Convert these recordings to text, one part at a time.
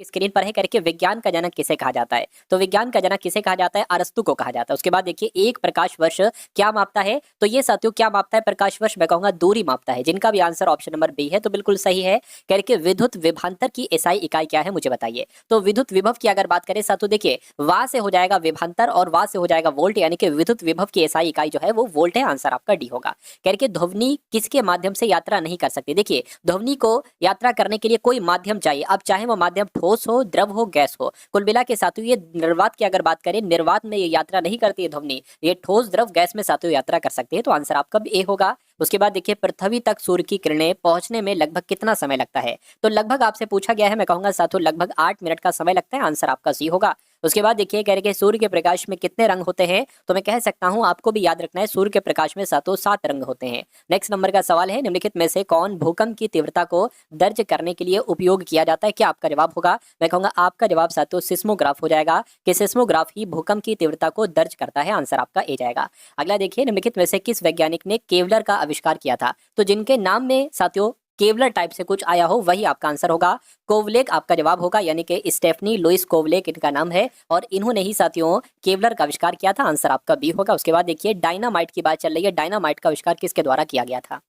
Screen पर है करके विज्ञान का जनक किसे कहा जाता है। तो विज्ञान का जनक किसे कहा जाता है? अरस्तु को कहा जाता है। उसके बाद देखिए एक प्रकाश वर्ष क्या मापता है? तो ये साथियों क्या मापता है प्रकाश वर्ष? मैं कहूंगा दूरी मापता है, जिनका भी आंसर ऑप्शन नंबर बी है तो बिल्कुल सही है। करके विद्युत विभवांतर की एसआई इकाई क्या है मुझे बताइए। तो विद्युत विभव की अगर बात करें साथियों देखिए वा से हो जाएगा विभवांतर और वा से हो जाएगा वोल्ट, यानी कि विद्युत विभव की एसआई इकाई जो है वो वोल्ट है। आंसर आपका डी होगा। करके ध्वनि किसके माध्यम से यात्रा नहीं कर सकती? देखिए ध्वनि को यात्रा करने के लिए कोई माध्यम चाहिए, अब चाहे वो माध्यम ठोस हो, द्रव हो, गैस हो। कुल मिला के साथियों ये निर्वात की अगर बात करें, निर्वात में ये यात्रा नहीं करती है ध्वनि, ये ठोस, द्रव, गैस में साथियों यात्रा कर सकती है। तो आंसर आपका ए होगा। उसके बाद देखिए पृथ्वी तक सूर्य की किरणें पहुंचने में लगभग कितना समय लगता है? तो लगभग आपसे पूछा गया है, मैं कहूंगा साथियों लगभग 8 मिनट का समय लगता है। आंसर आपका सी होगा। उसके बाद देखिए कह रहे कि सूर्य के प्रकाश में कितने रंग होते हैं? तो मैं कह सकता हूं आपको भी याद रखना है, सूर्य के प्रकाश में सातों 7 रंग होते हैं। नेक्स्ट नंबर का सवाल है, निम्नलिखित में से कौन भूकंप की तीव्रता को दर्ज करने के लिए उपयोग किया जाता है? क्या आपका जवाब होगा? मैं कहूंगा आपका जवाब साथियों सिस्मोग्राफ हो जाएगा कि सिस्मोग्राफ ही भूकंप की तीव्रता को दर्ज करता है। आंसर आपका ए जाएगा। अगला देखिए निम्नलिखित में से किस वैज्ञानिक ने केवलर का आविष्कार किया था? तो जिनके नाम में साथियों केवलर टाइप से कुछ आया हो वही आपका आंसर होगा। कोवलेक आपका जवाब होगा, यानी कि स्टेफनी लुइस कोवलेक इनका नाम है और इन्होंने ही साथियों केवलर का आविष्कार किया था। आंसर आपका बी होगा। उसके बाद देखिए डायनामाइट की बात चल रही है, डायनामाइट का आविष्कार किसके द्वारा किया गया था?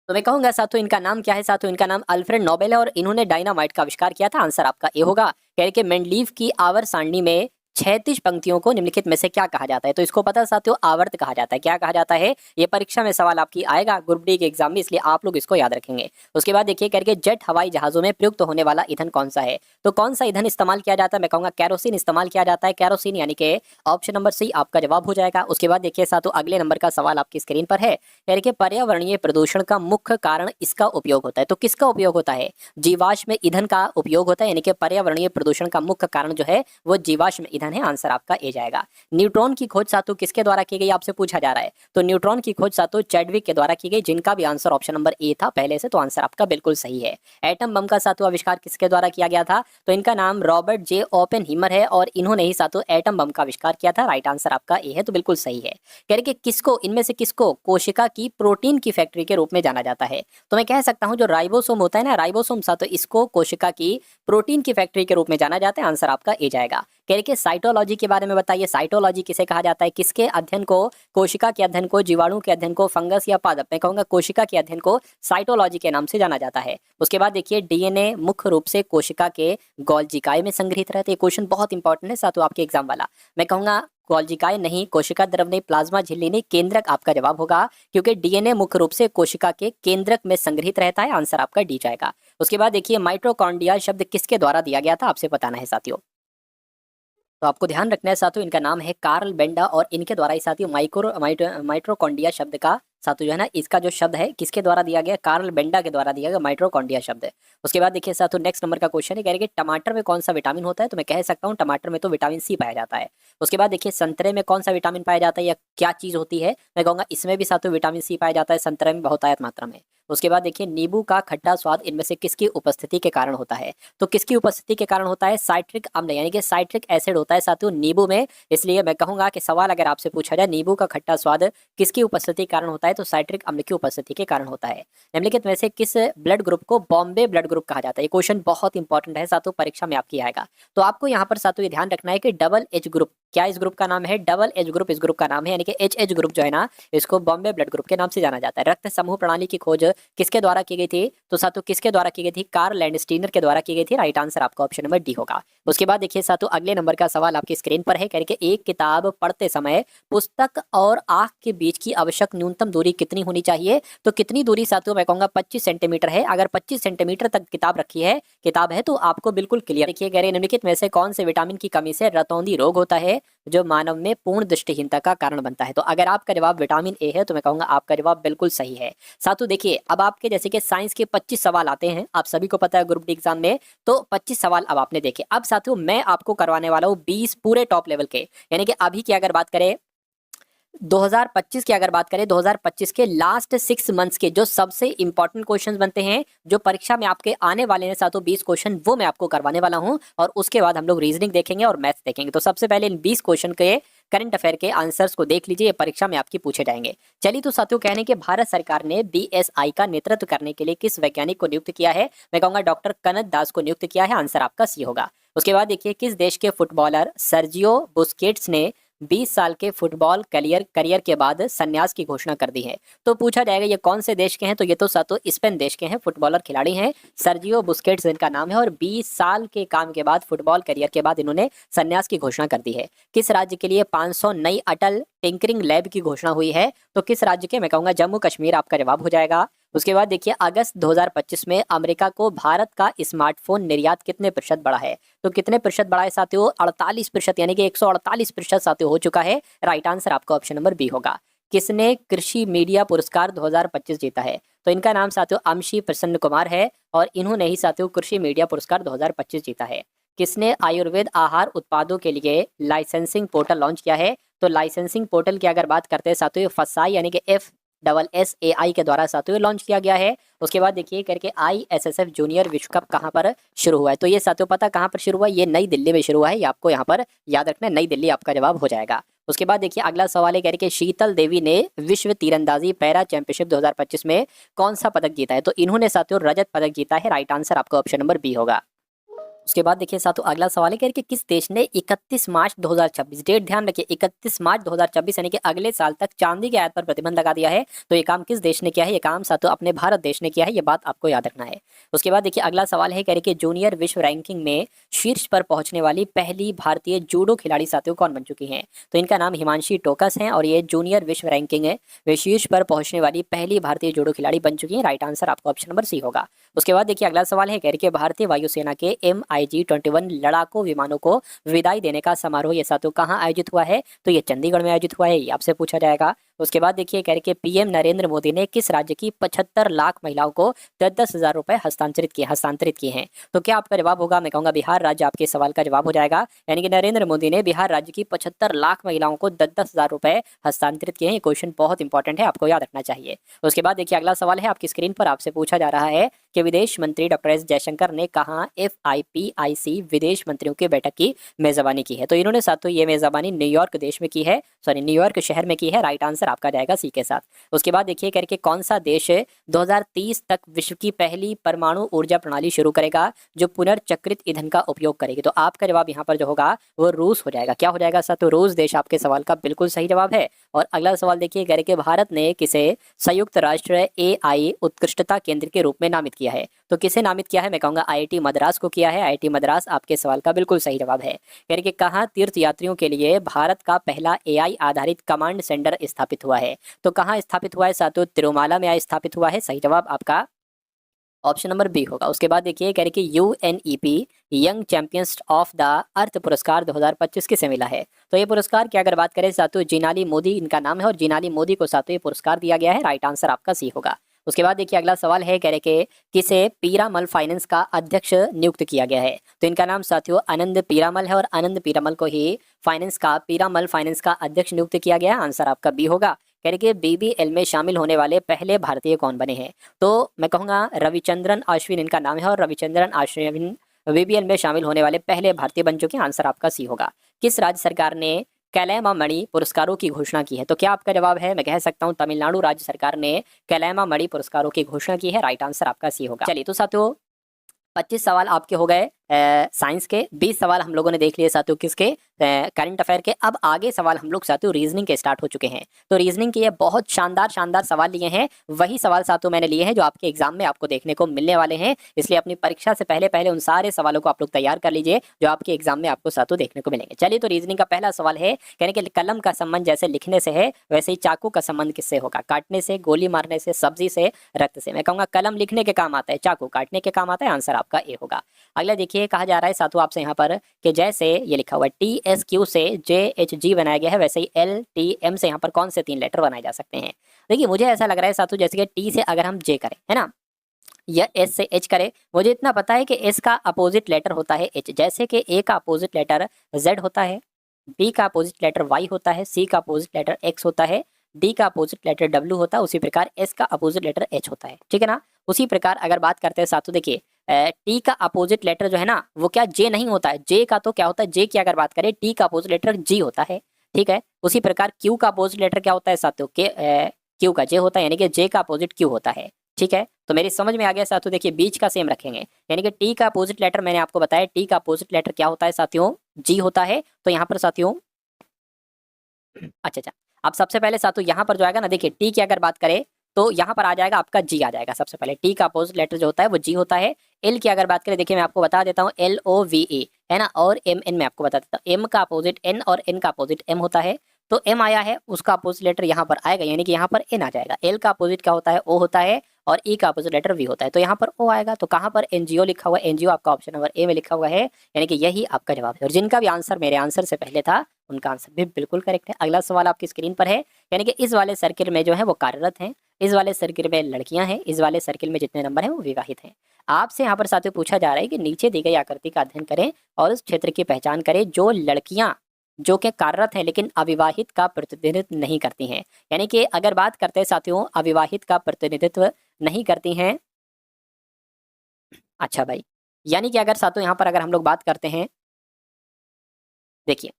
तो मैं कहूंगा साथियों इनका नाम क्या है? साथियों इनका नाम अल्फ्रेड नोबेल है और इन्होंने डायनामाइट का आविष्कार किया था। आंसर आपका ए होगा। कह रहे कि मेंडलीव की आवर्त सारणी में 36 पंक्तियों को निम्नलिखित में से क्या कहा जाता है? तो इसको पता साथियों आवर्त कहा जाता है। क्या कहा जाता है? ये परीक्षा में सवाल आपकी आएगा ग्रुप डी के एग्जाम में, इसलिए आप लोग इसको याद रखेंगे। उसके बाद देखिए करके जेट हवाई जहाजों में प्रयुक्त होने वाला ईंधन कौन सा है? तो कौन सा ईंधन इस्तेमाल किया जाता है? मैं कहूंगा कैरोसिन इस्तेमाल किया जाता है। कैरोसिन यानी कि ऑप्शन नंबर सी आपका जवाब हो जाएगा। उसके बाद देखिए साथियों अगले नंबर का सवाल आपकी स्क्रीन पर है, यानी कि पर्यावरणीय प्रदूषण का मुख्य कारण इसका उपयोग होता है। तो किसका उपयोग होता है? जीवाश्म ईंधन का उपयोग होता है, यानी कि पर्यावरणीय प्रदूषण का मुख्य कारण जो है वो जीवाश्म ईंधन है। आंसर आपका ए जाएगा। न्यूट्रॉन की खोज साथियों किसके द्वारा की गई आपसे पूछा जा रहा है? तो न्यूट्रॉन की खोज साथियों चैडविक के द्वारा की गई, जिनका भी आंसर ऑप्शन नंबर ए था पहले से। तो आंसर आपका बिल्कुल सही है। एटम बम का साथियों आविष्कार किसके द्वारा किया गया था? तो इनका नाम रॉबर्ट जे ओपेनहीमर है और इन्होंने ही साथियों एटम बम का आविष्कार किया था। राइट आंसर आपका ए है, तो बिल्कुल सही है। कह रहे कि किसको, इनमें से किसको कोशिका की प्रोटीन की फैक्ट्री के रूप में जाना जाता है? तो मैं कह सकता हूं जो राइबोसोम होता है ना, राइबोसोम साथियों इसको कोशिका की प्रोटीन की फैक्ट्री के रूप में जाना जाता है। आंसर आपका ए जाएगा। कह रहे कि साइटोलॉजी के बारे में बताइए, साइटोलॉजी किसे कहा जाता है? किसके अध्ययन को, कोशिका के अध्ययन को, जीवाणु के अध्ययन को, फंगस या पादप? मैं कहूंगा कोशिका के अध्ययन को साइटोलॉजी के नाम से जाना जाता है। उसके बाद देखिए डीएनए मुख्य रूप से कोशिका के गोल्जिकाए में संग्रहित रहते हैं। क्वेश्चन बहुत इंपॉर्टेंट है साथियों आपके एग्जाम वाला। मैं कहूंगा गोल्जिकाए नहीं, कोशिका द्रव नहीं, प्लाज्मा झिल्ली नहीं, केंद्रक आपका जवाब होगा, क्योंकि डीएनए मुख्य रूप से कोशिका के केंद्रक में संग्रहित रहता है। आंसर आपका डी जाएगा। उसके बाद देखिए माइटोकॉन्ड्रिया शब्द किसके द्वारा दिया गया था आपसे बताना है साथियों। तो आपको ध्यान रखना है साथियों इनका नाम है कार्ल बेंडा और इनके द्वारा ही साथियों माइट्रोकॉन्ड्रिया शब्द का साथियों जो है ना, इसका जो शब्द है किसके द्वारा दिया गया? कार्ल बेंडा के द्वारा दिया गया माइट्रोकॉन्ड्रिया शब्द। उसके बाद देखिए साथियों नेक्स्ट नंबर का क्वेश्चन है, कह रहे कि टमाटर में कौन सा विटामिन होता है? तो मैं कह सकता हूँ टमाटर में तो विटामिन सी पाया जाता है। उसके बाद देखिए संतरे में कौन सा विटामिन पाया जाता है या क्या चीज होती है? मैं कहूंगा इसमें भी साथियों विटामिन सी पाया जाता है, संतरे में बहुतायत मात्रा में। उसके बाद देखिए नींबू का खट्टा स्वाद इनमें से किसकी उपस्थिति के कारण होता है? तो किसकी उपस्थिति के कारण होता है? साइट्रिक अम्ल यानी कि साइट्रिक एसिड होता है साथियों नींबू में। इसलिए मैं कहूंगा कि सवाल अगर आपसे पूछा जाए नींबू का खट्टा स्वाद किसकी उपस्थिति के कारण होता है? तो साइट्रिक अम्ल की उपस्थिति के कारण होता है। निम्नलिखित में से किस ब्लड ग्रुप को बॉम्बे ब्लड ग्रुप कहा जाता है? ये क्वेश्चन बहुत इंपॉर्टेंट है साथियों, परीक्षा में आपकी आएगा। तो आपको यहाँ पर साथियों ये ध्यान रखना है कि डबल एच ग्रुप, क्या इस ग्रुप का नाम है? डबल एच ग्रुप इस ग्रुप का नाम है, यानी कि एच ग्रुप जो है ना इसको बॉम्बे ब्लड ग्रुप के नाम से जाना जाता है। रक्त समूह प्रणाली की खोज किसके द्वारा की गई थी? तो साथियों किसके द्वारा की गई थी? कार्ल लैंडस्टीनर के द्वारा की गई थी। राइट आंसर आपका ऑप्शन नंबर डी होगा। उसके बाद देखिए साथियों अगले नंबर का सवाल आपकी स्क्रीन पर है, करके एक किताब पढ़ते समय पुस्तक और आंख के बीच की आवश्यक न्यूनतम दूरी कितनी होनी चाहिए? तो कितनी दूरी साथियों? मैं कहूंगा 25 सेंटीमीटर है। अगर 25 सेंटीमीटर तक किताब है तो आपको बिल्कुल क्लियर। देखिए कह रहे निम्नलिखित में से कौन से विटामिन की कमी से रतौंधी रोग होता है जो मानव में पूर्ण दृष्टिहीनता का कारण बनता है? तो अगर आपका जवाब विटामिन ए है तो मैं कहूंगा आपका जवाब बिल्कुल सही है। साथियों देखिए अब आपके जैसे कि साइंस के 25 सवाल आते हैं, आप सभी को पता है ग्रुप डी एग्जाम में, तो 25 सवाल अब आपने देखे। अब साथियों मैं आपको करवाने वाला हूँ 20 पूरे टॉप लेवल के, यानी कि अभी की अगर बात करें 2025 की अगर बात करें 2025 के लास्ट 6 मंथ्स के जो सबसे इंपॉर्टेंट क्वेश्चंस बनते हैं जो परीक्षा में आपके आने वाले हैं साथों 20 क्वेश्चन, वो मैं आपको करवाने वाला हूं और उसके बाद हम लोग रीजनिंग देखेंगे और मैथ्स देखेंगे। तो सबसे पहले इन 20 क्वेश्चन के करंट अफेयर के आंसर्स को देख लीजिए, ये परीक्षा में आपकी पूछे जाएंगे। चलिए तो साथियों, कहने के भारत सरकार ने BSI का नेतृत्व करने के लिए किस वैज्ञानिक को नियुक्त किया है? मैं कहूंगा डॉक्टर कनत दास को नियुक्त किया है। आंसर आपका सी होगा। उसके बाद देखिए, किस देश के फुटबॉलर सर्जियो बुस्केट्स ने 20 साल के फुटबॉल करियर के बाद संन्यास की घोषणा कर दी है? तो पूछा जाएगा ये कौन से देश के हैं, तो ये तो सातों स्पेन देश के हैं, फुटबॉलर खिलाड़ी हैं, सर्जियो बुस्केट्स इनका नाम है, और 20 साल के काम के बाद, फुटबॉल करियर के बाद इन्होंने संन्यास की घोषणा कर दी है। किस राज्य के लिए 500 नई अटल टिंकरिंग लैब की घोषणा हुई है? तो किस राज्य के? मैं कहूंगा जम्मू कश्मीर आपका जवाब हो जाएगा। उसके बाद देखिए, अगस्त 2025 में अमेरिका को भारत का स्मार्टफोन निर्यात कितने प्रतिशत बढ़ा है? तो कितने प्रतिशत बढ़ा है साथियों? 48%, यानी कि 148% साथियों हो चुका है। राइट आंसर आपका ऑप्शन नंबर बी होगा। किसने कृषि मीडिया पुरस्कार 2025 जीता है? तो इनका नाम साथियों अमशी प्रसन्न कुमार है, और इन्होंने ही साथियों कृषि मीडिया पुरस्कार 2025 जीता है। किसने आयुर्वेद आहार उत्पादों के लिए लाइसेंसिंग पोर्टल लॉन्च किया है? तो लाइसेंसिंग पोर्टल की अगर बात करते हैं साथियों, फसाई यानी कि FSSAI के द्वारा साथियों लॉन्च किया गया है। उसके बाद देखिए करके ISSF जूनियर विश्व कप कहाँ पर शुरू हुआ है? तो ये साथियों पता कहाँ पर शुरू हुआ है? ये नई दिल्ली में शुरू हुआ है। ये आपको यहाँ पर याद रखना है, नई दिल्ली आपका जवाब हो जाएगा। उसके बाद देखिए, अगला सवाल है करके, शीतल देवी ने विश्व तीरंदाजी पैरा चैंपियनशिप 2025 में कौन सा पदक जीता है? तो इन्होंने साथियों रजत पदक जीता है। राइट आंसर आपका ऑप्शन नंबर बी होगा। उसके बाद देखिए साथियों, अगला सवाल है कि किस देश ने 31 मार्च 2026, डेट ध्यान रखिए 31 मार्च 2026 यानी कि अगले साल तक चांदी के आयात पर प्रतिबंध लगा दिया है? तो ये काम किस देश ने किया है? ये काम साथियों अपने भारत देश ने किया है। ये बात आपको याद रखना है। उसके बाद देखिए, अगला सवाल है कि जूनियर विश्व रैंकिंग में शीर्ष पर पहुंचने वाली पहली भारतीय जूडो खिलाड़ी साथियों कौन बन चुकी हैं? तो इनका नाम हिमांशी टोकस है, और ये जूनियर विश्व रैंकिंग है, वे शीर्ष पर पहुंचने वाली पहली भारतीय जूडो खिलाड़ी बन चुकी है। राइट आंसर आपका ऑप्शन नंबर सी होगा। उसके बाद देखिए, अगला सवाल है कि भारतीय वायुसेना के MiG-21 लड़ाकू विमानों को विदाई देने का समारोह ये साथियों कहाँ आयोजित हुआ है? तो ये चंडीगढ़ में आयोजित हुआ है। ये आपसे पूछा जाएगा। उसके बाद देखिए करके, PM नरेंद्र मोदी ने किस राज्य की 75 लाख महिलाओं को 10-10 हजार रुपए हस्तांतरित किए हैं? तो क्या आपका जवाब होगा? मैं कहूंगा बिहार राज्य आपके सवाल का जवाब हो जाएगा। यानी कि नरेंद्र मोदी ने बिहार राज्य की 75 लाख महिलाओं को 10-10 हजार रुपए हस्तांतरित किए हैं। ये क्वेश्चन बहुत इंपॉर्टेंट है, आपको याद रखना चाहिए। उसके बाद देखिए, अगला सवाल है आपकी स्क्रीन पर, आपसे पूछा जा रहा है कि विदेश मंत्री डॉक्टर एस जयशंकर ने कहा FIPIC विदेश मंत्रियों की बैठक की मेजबानी की है? तो इन्होंने साथियों ये मेजबानी न्यूयॉर्क देश में की है, सॉरी न्यूयॉर्क शहर में की है। राइट आंसर आपका जाएगा सी के साथ। उसके बाद देखिए करके, कौन सा देश 2030 तक विश्व की पहली परमाणु ऊर्जा प्रणाली शुरू करेगा जो पुनर्चक्रित ईंधन का उपयोग करेगी? तो आपका जवाब यहाँ पर जो होगा वो रूस हो जाएगा। क्या हो जाएगा साथियों? रूस देश आपके सवाल का बिल्कुल सही जवाब है। और अगला सवाल देखिए करके, भारत ने किसे संयुक्त राष्ट्र AI उत्कृष्टता केंद्र के रूप में नामित किया है? तो किसे नामित किया है? मैं कहूंगा IIT मद्रास को किया है। IIT मद्रास आपके सवाल का बिल्कुल सही जवाब है। करके, कहाँ तीर्थ यात्रियों के लिए भारत का पहला AI आधारित कमांड सेंटर स्थापित हुआ है? तो कहाँ स्थापित हुआ है साथियों? तिरुमाला में स्थापित हुआ है। सही जवाब आपका ऑप्शन नंबर बी होगा। उसके बाद देखिए कह रहे कि UNEP young champions of the earth पुरस्कार 2025 किसे मिला है? तो ये पुरस्कार की अगर बात करें साथियों, जिनाली मोदी इनका नाम है, और जिनाली मोदी को साथियों ये पुरस्कार दिया गया है। राइट आंसर आपका सी होगा। उसके बाद देखिए, अगला सवाल है कह रहे कि किसे पीरामल फाइनेंस का अध्यक्ष नियुक्त किया गया है? तो इनका नाम साथियों आनंद पीरामल है, और आनंद पीरामल को ही पीरामल फाइनेंस का अध्यक्ष नियुक्त किया गया है। आंसर आपका बी होगा। कह रहे कि BBL में शामिल होने वाले पहले भारतीय कौन बने हैं? तो मैं कहूँगा रविचंद्रन अश्विन इनका नाम है, और रविचंद्रन अश्विन BBL में शामिल होने वाले पहले भारतीय बन चुके हैं। आंसर आपका सी होगा। किस राज्य सरकार ने कैलामा-मणि पुरस्कारों की घोषणा की है? तो क्या आपका जवाब है? मैं कह सकता हूँ तमिलनाडु राज्य सरकार ने कैलामा-मणि पुरस्कारों की घोषणा की है। राइट आंसर आपका सी होगा। चलिए तो साथियों 25 सवाल आपके हो गए साइंस के, 20 सवाल हम लोगों ने देख लिए साथियों किसके? करंट अफेयर के। अब आगे सवाल हम लोग साथियों रीजनिंग के स्टार्ट हो चुके हैं। तो रीजनिंग के ये बहुत शानदार सवाल लिए हैं। वही सवाल साथियों मैंने लिए हैं जो आपके एग्जाम में आपको देखने को मिलने वाले हैं। इसलिए अपनी परीक्षा से पहले उन सारे सवालों को आप लोग तैयार कर लीजिए जो आपके एग्जाम में आपको साथियों देखने को मिलेंगे। चलिए तो रीजनिंग का पहला सवाल है, कहने के कलम का संबंध जैसे लिखने से है वैसे ही चाकू का संबंध किससे होगा? काटने से, गोली मारने से, सब्जी से, रक्त से। मैं कहूँगा कलम लिखने के काम आता है, चाकू काटने के काम आता है। आंसर आपका ए होगा। अगला देखिए, कहा जा रहा है साथियों आपसे यहाँ पर कि जैसे ये लिखा हुआ है TSQ से JHG बनाया गया है, वैसे ही LTM से यहाँ पर कौन से 3 लेटर बनाए जा सकते हैं? देखिए मुझे ऐसा लग रहा है साथियों जैसे कि T से अगर हम J करें, है ना, या S से H करें, मुझे इतना पता है कि S का अपोजिट लेटर होता है H, जैसे कि A का अपोजिट लेटर Z होता है, B का अपोजिट लेटर Y होता है, C का अपोजिट लेटर X होता है, D का अपोजिट लेटर W होता है, उसी प्रकार S का अपोजिट लेटर H होता है। ठीक है ना? उसी प्रकार अगर बात करते हैं साथियों, देखिए T का अपोजिट लेटर जो है ना वो क्या J नहीं होता है। J का तो क्या होता है, J की अगर बात करें T का अपोजिट लेटर G होता है। ठीक है। उसी प्रकार क्यू का अपोजिट लेटर क्या होता है साथियों, के क्यू का जे होता है, यानी कि जे का अपोजिट क्यू होता है। ठीक है, तो मेरी समझ में आ गया साथियों। देखिए बीच का सेम रखेंगे, यानी कि टी का अपोजिट लेटर मैंने आपको बताया, टी का अपोजिट लेटर क्या होता है साथियों, जी होता है। तो यहाँ पर साथियों अच्छा, अब सबसे पहले साथियों यहाँ पर जो आएगा ना, देखिए टी की अगर बात करें तो यहाँ पर आ जाएगा आपका जी आ जाएगा। सबसे पहले टी का अपोजिट लेटर जो होता है वो जी होता है। एल की अगर बात करें, देखिए मैं आपको बता देता हूँ, LOVE है ना, और एम मैं आपको बता देता हूँ, एम का अपोजिट एन और एन का अपोजिट एम होता है। तो एम आया है, उसका अपोजिट लेटर यहाँ पर आएगा, यानी कि यहाँ पर एन आ जाएगा। एल का अपोजिट क्या होता है, ओ होता है, और ई का अपोजिट लेटर वी होता है, तो यहाँ पर ओ आएगा। तो कहाँ पर एनजीओ लिखा हुआ है, एनजीओ आपका ऑप्शन नंबर ए में लिखा हुआ है, यानी कि यही आपका जवाब है। और जिनका भी आंसर मेरे आंसर से पहले था उनका आंसर भी बिल्कुल करेक्ट है। अगला सवाल आपकी स्क्रीन पर है, यानी कि इस वाले सर्किल में जो है वो कार्यरत हैं, इस वाले सर्किल में लड़कियां हैं, इस वाले सर्किल में जितने नंबर हैं वो विवाहित हैं। आपसे यहाँ पर साथियों पूछा जा रहा है कि नीचे दी गई आकृति का अध्ययन करें और उस क्षेत्र की पहचान करें जो लड़कियां जो कि कार्यरत हैं लेकिन अविवाहित का प्रतिनिधित्व नहीं करती हैं। यानी कि अगर बात करते हैं साथियों अविवाहित का प्रतिनिधित्व नहीं करती हैं। अच्छा भाई, यानी कि अगर साथियों यहाँ पर अगर हम लोग बात करते हैं, देखिए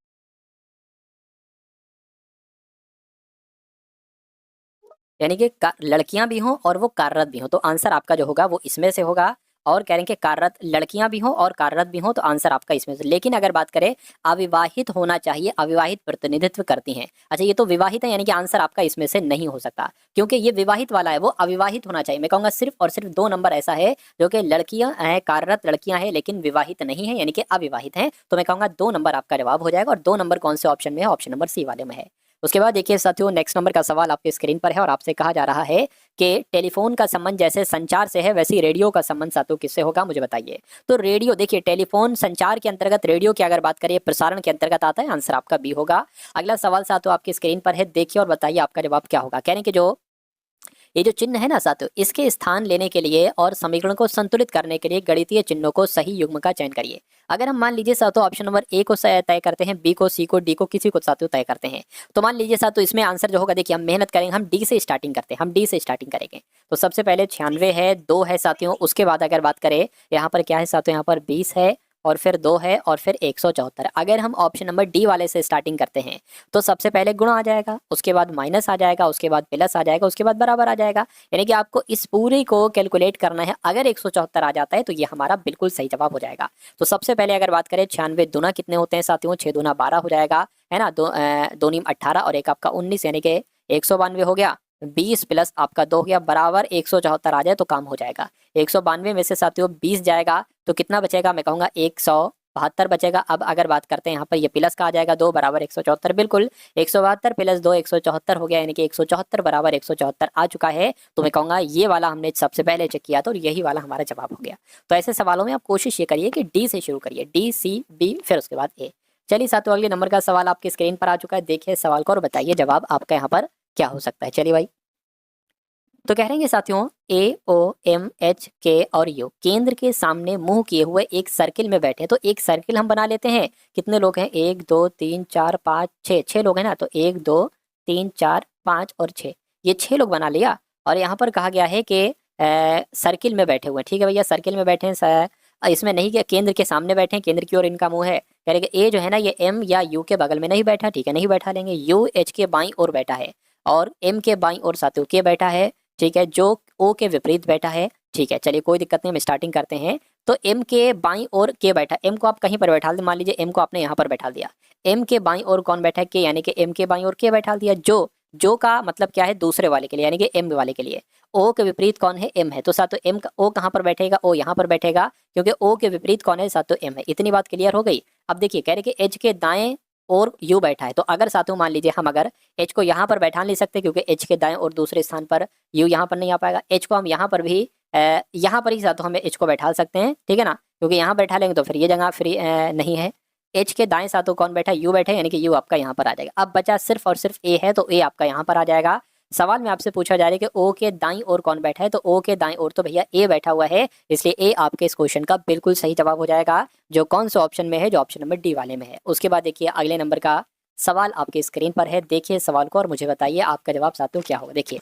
यानी कि लड़कियां भी हों और वो कार्यरत भी हों, तो आंसर आपका जो होगा वो इसमें से होगा। और कह रहे हैं कि कार्यरत लड़कियां भी हों और कार्यरत भी हों, तो आंसर आपका इसमें से। लेकिन अगर बात करें अविवाहित होना चाहिए, अविवाहित प्रतिनिधित्व करती हैं। अच्छा ये तो विवाहित है, यानी कि आंसर आपका इसमें से नहीं हो सकता, क्योंकि ये विवाहित वाला है, वो अविवाहित होना चाहिए। मैं कहूँगा सिर्फ और सिर्फ 2 नंबर ऐसा है जो कि लड़कियां हैं, कार्यरत लड़कियां हैं लेकिन विवाहित नहीं है, यानी कि अविवाहित हैं। तो मैं कहूँगा 2 नंबर आपका जवाब हो जाएगा। और 2 नंबर कौन से ऑप्शन में है, ऑप्शन नंबर सी वाले में है। उसके बाद देखिए साथियों नेक्स्ट नंबर का सवाल आपके स्क्रीन पर है और आपसे कहा जा रहा है कि टेलीफोन का संबंध जैसे संचार से है वैसे ही रेडियो का संबंध साथियों किससे होगा, मुझे बताइए। तो रेडियो, देखिए टेलीफोन संचार के अंतर्गत, रेडियो की अगर बात करें प्रसारण के अंतर्गत आता है, आंसर आपका बी होगा। अगला सवाल साथियों आपकी स्क्रीन पर है, देखिए और बताइए आपका जवाब क्या होगा। कहने के जो ये जो चिन्ह है ना साथियों, इसके स्थान लेने के लिए और समीकरण को संतुलित करने के लिए गणितीय चिन्हों को सही युग्म का चयन करिए। अगर हम मान लीजिए साथियों ऑप्शन नंबर ए को तय करते हैं, बी को, सी को, डी को, किसी को साथियों तय करते हैं, तो मान लीजिए साथियों इसमें आंसर जो होगा, देखिए हम मेहनत करेंगे, हम डी से स्टार्टिंग करते हैं, हम डी से स्टार्टिंग करेंगे। तो सबसे पहले 96 है, 2 है साथियों, उसके बाद अगर बात करें यहाँ पर क्या है साथियों, यहाँ पर 20 है, और फिर 2 है, और फिर 174। अगर हम ऑप्शन नंबर डी वाले से स्टार्टिंग करते हैं तो सबसे पहले गुणा आ जाएगा, उसके बाद माइनस आ जाएगा, उसके बाद प्लस आ जाएगा, उसके बाद बराबर आ जाएगा। यानी कि आपको इस पूरी को कैलकुलेट करना है। अगर 174 आ जाता है तो ये हमारा बिल्कुल सही जवाब हो जाएगा। तो सबसे पहले अगर बात करें 96 दूना कितने होते हैं साथियों, 6 दूना 12 हो जाएगा, है ना, 2 नीम 18 और एक आपका 19, यानी कि 192 हो गया। 20 प्लस आपका 2 हो गया, बराबर 174 आ जाए तो काम हो जाएगा। 192 में से साथियों 20 जाएगा तो कितना बचेगा, मैं कहूँगा 172 बचेगा। अब अगर बात करते हैं यहाँ पर ये प्लस का आ जाएगा, 2 बराबर 174, बिल्कुल 172 प्लस 2 174 हो गया, यानी कि 174 बराबर 174 आ चुका है। तो मैं कहूँगा ये वाला हमने सबसे पहले चेक किया था और यही वाला हमारा जवाब हो गया। तो ऐसे सवालों में आप कोशिश ये करिए कि डी से शुरू करिए, डी, सी, बी, फिर उसके बाद ए। चलिए साथियों अगले नंबर का सवाल आपकी स्क्रीन पर आ चुका है, देखिए सवाल को और बताइए जवाब आपका यहाँ पर क्या हो सकता है। चलिए भाई, तो कह रहे हैं साथियों ए, ओ, एम, एच, के और यू केंद्र के सामने मुंह किए हुए एक सर्किल में बैठे। तो एक सर्किल हम बना लेते हैं, कितने लोग हैं, 1 2 3 4 5 6, 6 लोग हैं ना, तो 1 2 3 4 5 और 6, ये 6 लोग बना लिया। और यहाँ पर कहा गया है कि सर्किल में बैठे हुए हैं, ठीक है भैया, सर्किल में बैठे हैं, इसमें नहीं कि केंद्र के सामने बैठे हैं, केंद्र की ओर इनका मुंह है। कह रहे कि ए जो है ना ये एम या यू के बगल में नहीं बैठा, ठीक है, नहीं बैठा लेंगे। यू एच के बाईं ओर बैठा है और एम के बाईं ओर साथियों के बैठा है, ठीक है, जो ओ के विपरीत बैठा है। ठीक है, चलिए कोई दिक्कत नहीं, हम स्टार्टिंग करते हैं। तो एम के बाईं ओर के बैठा, एम को आप कहीं पर बैठा दें, मान लीजिए एम को आपने यहाँ पर बैठा दिया, एम के बाईं ओर कौन बैठा है, के, यानी कि एम के बाईं ओर के बैठा दिया। जो का मतलब क्या है, दूसरे वाले के लिए, यानी कि एम वाले के लिए। ओ के विपरीत कौन है, एम है, तो साथ तो एम का ओ कहाँ पर बैठेगा, ओ यहाँ पर बैठेगा, क्योंकि ओ के विपरीत कौन है, साथ तो एम है। इतनी बात क्लियर हो गई। अब देखिए कह रहे कि एच के दाएं और यू बैठा है, तो अगर साथियों मान लीजिए हम अगर एच को यहाँ पर बैठा नहीं सकते, क्योंकि एच के दाएं और दूसरे स्थान पर यू यहाँ पर नहीं आ पाएगा। एच को हम यहाँ पर भी यहाँ पर ही साथियों हम एच को बैठा सकते हैं, ठीक है ना, क्योंकि यहाँ बैठा लेंगे तो फिर ये जगह फ्री नहीं है। एच के दाएं साथियों कौन बैठा है, यू बैठा है, यानी कि यू आपका यहाँ पर आ जाएगा। अब बचा सिर्फ और सिर्फ ए है, तो ए आपका यहाँ पर आ जाएगा। सवाल में आपसे पूछा जा रहा है कि ओ के दाईं ओर कौन बैठा है, तो ओ के दाईं ओर तो भैया ए बैठा हुआ है, इसलिए ए आपके इस क्वेश्चन का बिल्कुल सही जवाब हो जाएगा, जो कौन से ऑप्शन में है, जो ऑप्शन नंबर डी वाले में है। उसके बाद देखिए अगले नंबर का सवाल आपके स्क्रीन पर है, देखिए सवाल को और मुझे बताइए आपका जवाब साथियों क्या होगा। देखिए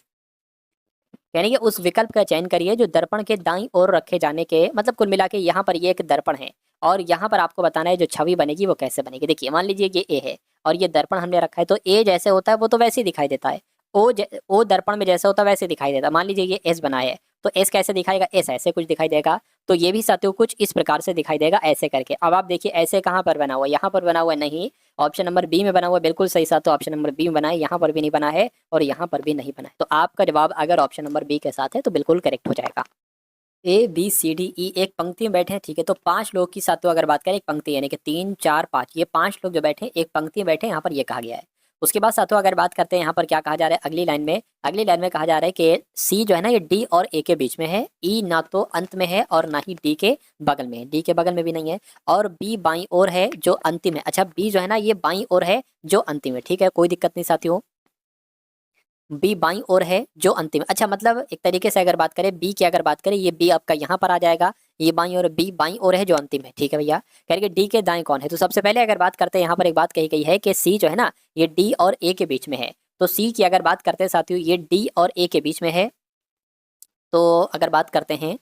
यानी कि उस विकल्प का चयन करिए जो दर्पण के दाईं ओर रखे जाने के, मतलब कुल मिला के यहाँ पर ये एक दर्पण है और यहाँ पर आपको बताना है जो छवि बनेगी वो कैसे बनेगी। देखिए मान लीजिए ये ए है और ये दर्पण हमने रखा है, तो ए जैसे होता है वो तो वैसे ही दिखाई देता है, ओ दर्पण में जैसे होता है वैसे दिखाई देता है। मान लीजिए ये एस बनाया है तो एस कैसे दिखाएगा, एस ऐसे कुछ दिखाई देगा। तो ये भी साथियों कुछ इस प्रकार से दिखाई देगा ऐसे करके। अब आप देखिए ऐसे कहाँ पर बना हुआ है, यहाँ पर बना हुआ है नहीं, ऑप्शन नंबर बी में बना हुआ है, बिल्कुल सही साथियों, ऑप्शन नंबर बी में बना है, यहाँ पर भी नहीं बना है और यहाँ पर भी नहीं बना है। तो आपका जवाब अगर ऑप्शन नंबर बी के साथ है तो बिल्कुल करेक्ट हो जाएगा। A B C D E एक पंक्ति में बैठे हैं, ठीक है। तो 5 लोग की साथियों अगर बात करें एक पंक्ति यानी कि 3 4 5, ये 5 लोग जो बैठे हैं एक पंक्ति में बैठे हैं, यहाँ पर ये कहा गया है। उसके बाद साथियों अगर बात करते हैं यहाँ पर क्या कहा जा रहा है अगली लाइन में कहा जा रहा है कि सी जो है ना ये डी और ए के बीच में है, ई ना तो अंत में है और ना ही डी के बगल में है, डी के बगल में भी नहीं है, और बी बाईं ओर है जो अंतिम है। अच्छा बी जो है ना ये बाईं ओर है जो अंतिम है, ठीक है, कोई दिक्कत नहीं साथियों, बी बाईं ओर है जो अंतिम। अच्छा मतलब एक तरीके से अगर बात करें बी की अगर बात करें, ये बी आपका यहाँ पर आ जाएगा, ये बाईं ओर, बी बाईं ओर है जो अंतिम है, ठीक है भैया। कह रहे डी के दाएं कौन है, तो सबसे पहले अगर बात करते हैं यहाँ पर एक बात कही गई है कि सी जो है ना ये डी और ए के बीच में है। तो सी की अगर बात करते हैं साथियों ये डी और ए के बीच में है। तो अगर बात करते हैं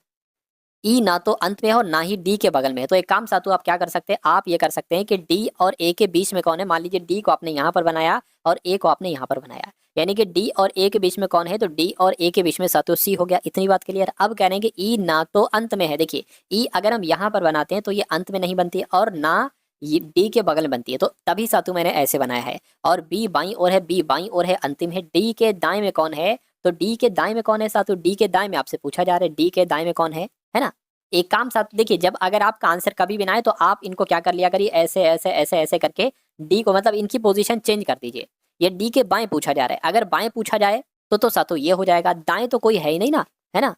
ई ना तो अंत में है और ना ही डी के बगल में है। तो एक काम साथियों आप क्या कर सकते हैं, आप ये कर सकते हैं कि डी और ए के बीच में कौन है। मान लीजिए डी को आपने यहाँ पर बनाया और ए को आपने यहाँ पर बनाया, यानी कि डी और ए के बीच में कौन है, तो डी और ए के बीच में साथियों सी हो गया। इतनी बात क्लियर। अब कह रहे हैं कि ई ना तो अंत में है। देखिए ई अगर हम यहाँ पर बनाते हैं तो ये अंत में नहीं बनती है और ना ये डी के बगल में बनती है, तो तभी साथियों मैंने ऐसे बनाया है। और बी बाईं ओर है, बी बाईं ओर है, अंतिम है। डी के दाएं में कौन है, तो डी के दाएं में कौन है साथियों, डी के दाएं में आपसे पूछा जा रहा है डी के दाएं में कौन है ना। एक काम साथ देखिए, जब अगर आपका आंसर कभी भी ना आए तो आप इनको क्या कर लिया करिए, ऐसे ऐसे ऐसे ऐसे करके डी को मतलब इनकी पोजीशन चेंज कर दीजिए। ये डी के बाएं पूछा जा रहा है, अगर बाएं पूछा जाए तो साथियों ये हो जाएगा, दाएं तो कोई है ही नहीं ना, है ना।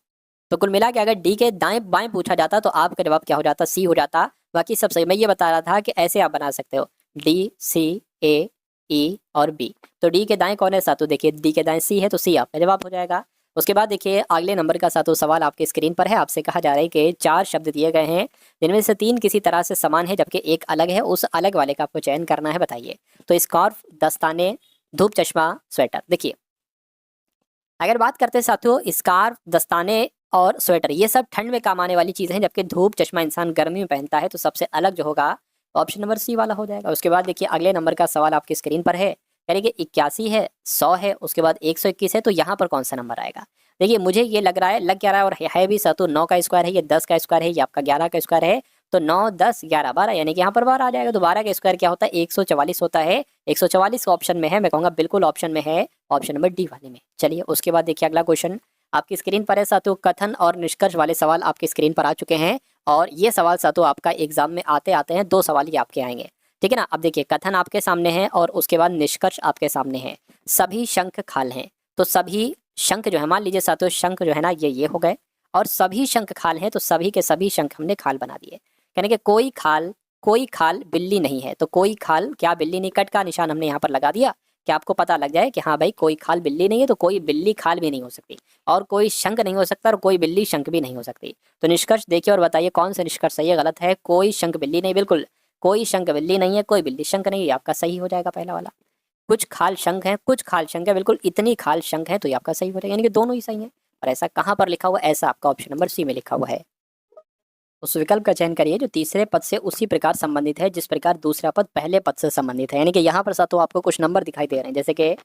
तो कुल मिला के अगर डी के दाएं बाएं पूछा जाता तो आपका जवाब क्या हो जाता, सी हो जाता। बाकी सब सही। मैं ये बता रहा था कि ऐसे आप बना सकते हो डी सी ए ई और बी। तो डी के दाएं कौन है साथियों, देखिए डी के दाएं सी है तो सी आपका जवाब हो जाएगा। उसके बाद देखिए अगले नंबर का साथियों सवाल आपके स्क्रीन पर है। आपसे कहा जा रहा है कि 4 शब्द दिए गए हैं जिनमें से 3 किसी तरह से समान है जबकि एक अलग है, उस अलग वाले का आपको चयन करना है, बताइए। तो स्कार्फ, दस्ताने, धूप चश्मा, स्वेटर। देखिए अगर बात करते हैं साथियों स्कार्फ, दस्ताने और स्वेटर ये सब ठंड में काम आने वाली चीज़ें हैं, जबकि धूप चश्मा इंसान गर्मी में पहनता है। तो सबसे अलग जो होगा ऑप्शन नंबर सी वाला हो जाएगा। उसके बाद देखिए अगले नंबर का सवाल आपकी स्क्रीन पर है, यानी कि 81 है, 100 है, उसके बाद 121 है, तो यहाँ पर कौन सा नंबर आएगा। देखिए मुझे ये लग रहा है, लग क्या रहा है और है भी साथियों 9 का स्क्वायर है, ये 10 का स्क्वायर है, ये आपका 11 का स्क्वायर है। तो 9 10 11 12 यानी कि यहाँ पर 12 आ जाएगा। तो 12 का स्क्वायर क्या होता है, 144 होता है। 144 ऑप्शन में है, मैं कहूँगा बिल्कुल ऑप्शन में है, ऑप्शन नंबर डी वाले में। चलिए उसके बाद देखिए अगला क्वेश्चन आपकी स्क्रीन पर है साथियों। कथन और निष्कर्ष वाले सवाल आपकी स्क्रीन पर आ चुके हैं और ये सवाल साथियों आपका एग्जाम में आते आते हैं 2 सवाल ही आपके आएंगे, ठीक है ना। अब देखिए कथन आपके सामने है और उसके बाद निष्कर्ष आपके सामने है। सभी शंख खाल हैं, तो सभी शंख जो है, मान लीजिए साथियों शंख जो है ना ये हो गए और सभी शंख खाल हैं, तो सभी के सभी शंख हमने खाल बना दिए। यानी कि कोई खाल बिल्ली नहीं है, तो कोई खाल क्या बिल्ली नहीं, कट का निशान हमने यहाँ पर लगा दिया कि आपको पता लग जाए कि हाँ भाई कोई खाल बिल्ली नहीं है, तो कोई बिल्ली खाल भी नहीं हो सकती और कोई शंख नहीं हो सकता और कोई बिल्ली शंख भी नहीं हो सकती। तो निष्कर्ष देखिए और बताइए कौन सा निष्कर्ष सही है गलत है। कोई शंख बिल्ली नहीं, बिल्कुल कोई शंख बिल्ली नहीं है, कोई बिल्ली शंख नहीं है, आपका सही हो जाएगा पहला वाला। कुछ खाल शंख है, कुछ खाल शंख है, बिल्कुल इतनी खाल शंख है, तो ये आपका सही हो जाएगा, यानी कि दोनों ही सही है। और ऐसा कहाँ पर लिखा हुआ, ऐसा आपका ऑप्शन नंबर सी में लिखा हुआ है। उस विकल्प का चयन करिए जो तीसरे पद से उसी प्रकार संबंधित है जिस प्रकार दूसरा पद पहले पद से संबंधित है। यानी कि यहाँ पर साथियों आपको कुछ नंबर दिखाई दे रहे हैं, जैसे कि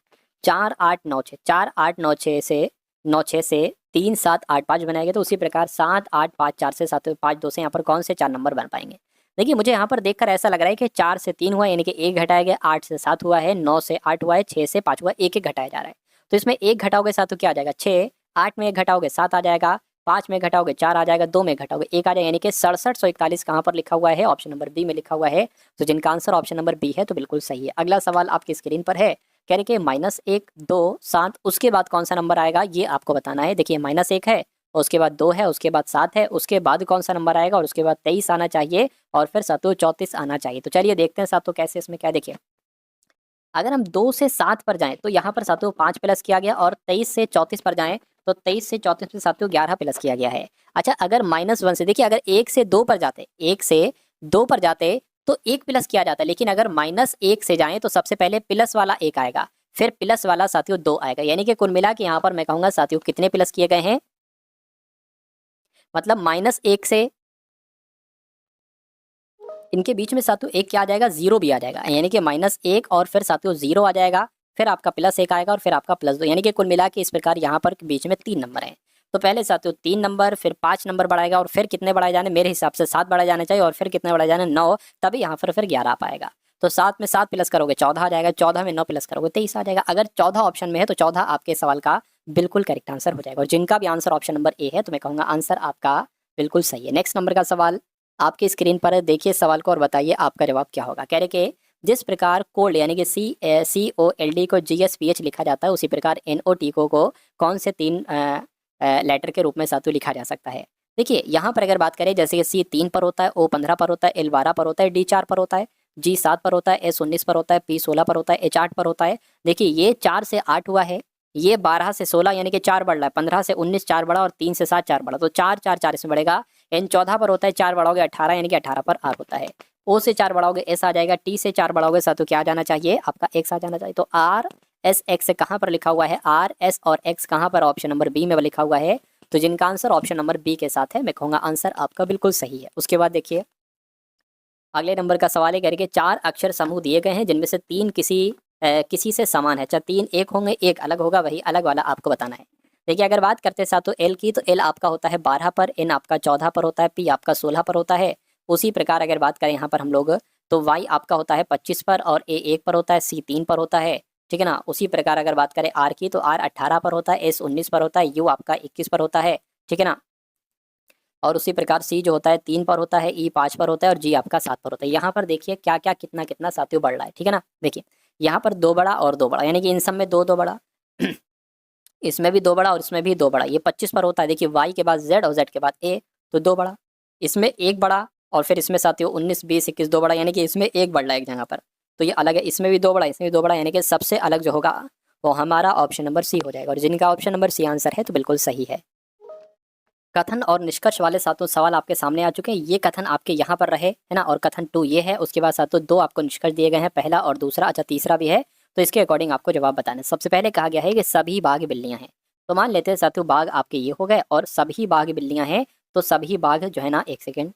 4 8 9 6, 4 8 9 6 से 9 6 से 3 7 8 5 बनाएंगे, तो उसी प्रकार 7 8 5 4 से 7 5 2 से यहाँ पर कौन से 4 नंबर बन पाएंगे। देखिए मुझे यहाँ पर देखकर ऐसा लग रहा है कि 4 से 3 हुआ यानी कि 1 घटाया गया, 8 से 7 हुआ है, 9 से 8 हुआ है, 6 से 5 हुआ है, 1 1 घटाया जा रहा है। तो इसमें 1 घटाओगे साथियों क्या आ जाएगा 6, 8 में 1 घटाओगे 7 आ जाएगा, 5 में घटाओगे 4 आ जाएगा, 2 में घटाओगे 1 आ जाएगा, यानी कि 6741 कहाँ पर लिखा हुआ है, ऑप्शन नंबर बी में लिखा हुआ है। तो जिनका आंसर ऑप्शन नंबर बी है तो बिल्कुल सही है। अगला सवाल आपकी स्क्रीन पर है, कह रहे कि -1 2 7 उसके बाद कौन सा नंबर आएगा ये आपको बताना है। देखिए -1 है, उसके बाद 2 है, उसके बाद 7 है, उसके बाद कौन सा नंबर आएगा और उसके बाद 23 आना चाहिए और फिर सातों 34 आना चाहिए। तो चलिए देखते हैं सातों कैसे इसमें क्या। देखिए अगर हम 2 से 7 पर जाएं तो यहाँ पर सातों 5 प्लस किया गया और 23 से 34 पर जाएं तो 23 से 34 में सातों 11 प्लस किया गया है। अच्छा अगर -1 से, देखिए अगर 1 से 2 पर जाते, 1 से 2 पर जाते तो 1 प्लस किया जाता है, लेकिन अगर -1 से जाएं तो सबसे पहले प्लस वाला 1 आएगा, फिर प्लस वाला साथियों 2 आएगा, यानी कि कुल मिला के यहाँ पर मैं कहूँगा साथियों कितने प्लस किए गए हैं, मतलब -1 से इनके बीच में साथियों एक क्या आ जाएगा, 0 भी आ जाएगा, यानी कि -1 और फिर साथियों 0 आ जाएगा, फिर आपका +1 आएगा और फिर आपका +2, यानी कि कुल मिला के इस प्रकार यहाँ पर बीच में 3 नंबर हैं। तो पहले साथियों 3 नंबर, फिर 5 नंबर बढ़ाएगा और फिर कितने बढ़ाए जाने, मेरे हिसाब से 7 बढ़ाए जाने चाहिए और फिर कितने बढ़ाए जाने, 9, तभी यहाँ पर फिर 11 आ पाएगा। तो 7 में 7 प्लस करोगे 14 आ जाएगा, 14 में 9 प्लस करोगे 23 आ जाएगा। अगर 14 ऑप्शन में है तो 14 आपके सवाल का बिल्कुल करेक्ट आंसर हो जाएगा, और जिनका भी आंसर ऑप्शन नंबर ए है तो मैं कहूँगा आंसर आपका बिल्कुल सही है। नेक्स्ट नंबर का सवाल आपकी स्क्रीन पर है, देखिए सवाल को और बताइए आपका जवाब क्या होगा। कह रहे कि जिस प्रकार कोल्ड यानी कि COLD को GSPH लिखा जाता है, उसी प्रकार NOT को कौन से 3 लेटर के रूप में साथियों लिखा जा सकता है। देखिए यहाँ पर अगर बात करें, जैसे कि C 3 पर होता है, O 15 पर होता है, L 12 पर होता है, D 4 पर होता है, G 7 पर होता है, S 19 पर होता है, P 16 पर होता है, H 8 पर होता है। देखिए ये 4 से 8 हुआ है, ये 12 से 16 यानी कि 4 बढ़ रहा है, 15 से 19 4 बढ़ा और 3 से 7 4 बढ़ा, तो 4 4 4 इसमें बढ़ेगा। N 14 पर होता है, 4 बढ़ाओगे 18 यानी कि 18 पर R होता है। O से 4 बढ़ाओगे S आ जाएगा, T से 4 बढ़ाओगे साथियों क्या आ जाना चाहिए, आपका X आ जाना चाहिए। तो R S X कहाँ पर लिखा हुआ है, R S और X कहाँ पर ऑप्शन नंबर बी में लिखा हुआ है, तो जिनका आंसर ऑप्शन नंबर बी के साथ है मैं कहूँगा आंसर आपका बिल्कुल सही है। उसके बाद देखिए अगले नंबर का सवाल है, कह रहे कि 4 अक्षर समूह दिए गए हैं जिनमें से 3 किसी से समान है, अच्छा 3 एक होंगे एक अलग होगा, वही अलग वाला आपको बताना है। देखिए अगर बात करते हैं साथियों एल की, तो एल आपका होता है 12 पर, एन आपका 14 पर होता है, पी आपका 16 पर होता है। उसी प्रकार अगर बात करें यहाँ पर हम लोग, तो वाई आपका होता है 25 पर और ए 1 पर होता है, सी 3 पर होता है, ठीक है ना। उसी प्रकार अगर बात करें आर की, तो आर 18 पर होता है, एस 19 पर होता है, यू आपका 21 पर होता है, ठीक है ना। और उसी प्रकार सी जो होता है 3 पर होता है, ई 5 पर होता है और जी आपका 7 पर होता है। यहाँ पर देखिए क्या क्या कितना कितना साथियों बढ़ रहा है, ठीक है ना। देखिए यहाँ पर 2 बड़ा और 2 बड़ा, यानी कि इन सब में 2 2 बड़ा इसमें भी 2 बड़ा और इसमें भी 2 बड़ा, ये 25 पर होता है। देखिए वाई के बाद जेड और जेड के बाद ए, तो 2 बड़ा, इसमें 1 बड़ा और फिर इसमें साथियों 19 20 21 2 बड़ा, यानी कि इसमें 1 बढ़ रहा है एक जगह पर, तो ये अलग है। इसमें भी 2 बड़ा, इसमें भी 2 बड़ा, यानी कि सबसे अलग जो होगा वो हमारा ऑप्शन नंबर सी हो जाएगा, और जिनका ऑप्शन नंबर सी आंसर है तो बिल्कुल सही है। कथन और निष्कर्ष वाले सातों सवाल आपके सामने आ चुके हैं। ये कथन आपके यहाँ पर रहे है ना, और कथन 2 ये है। उसके बाद सातों 2 आपको निष्कर्ष दिए गए हैं, पहला और दूसरा, अच्छा तीसरा भी है, तो इसके अकॉर्डिंग आपको जवाब बताना है। सबसे पहले कहा गया है कि सभी बाघ बिल्लियां हैं, तो मान लेते हैं साथियों बाघ आपके ये हो गए और सभी बाघ बिल्लियां हैं, तो सभी बाघ जो है ना, एक सेकेंड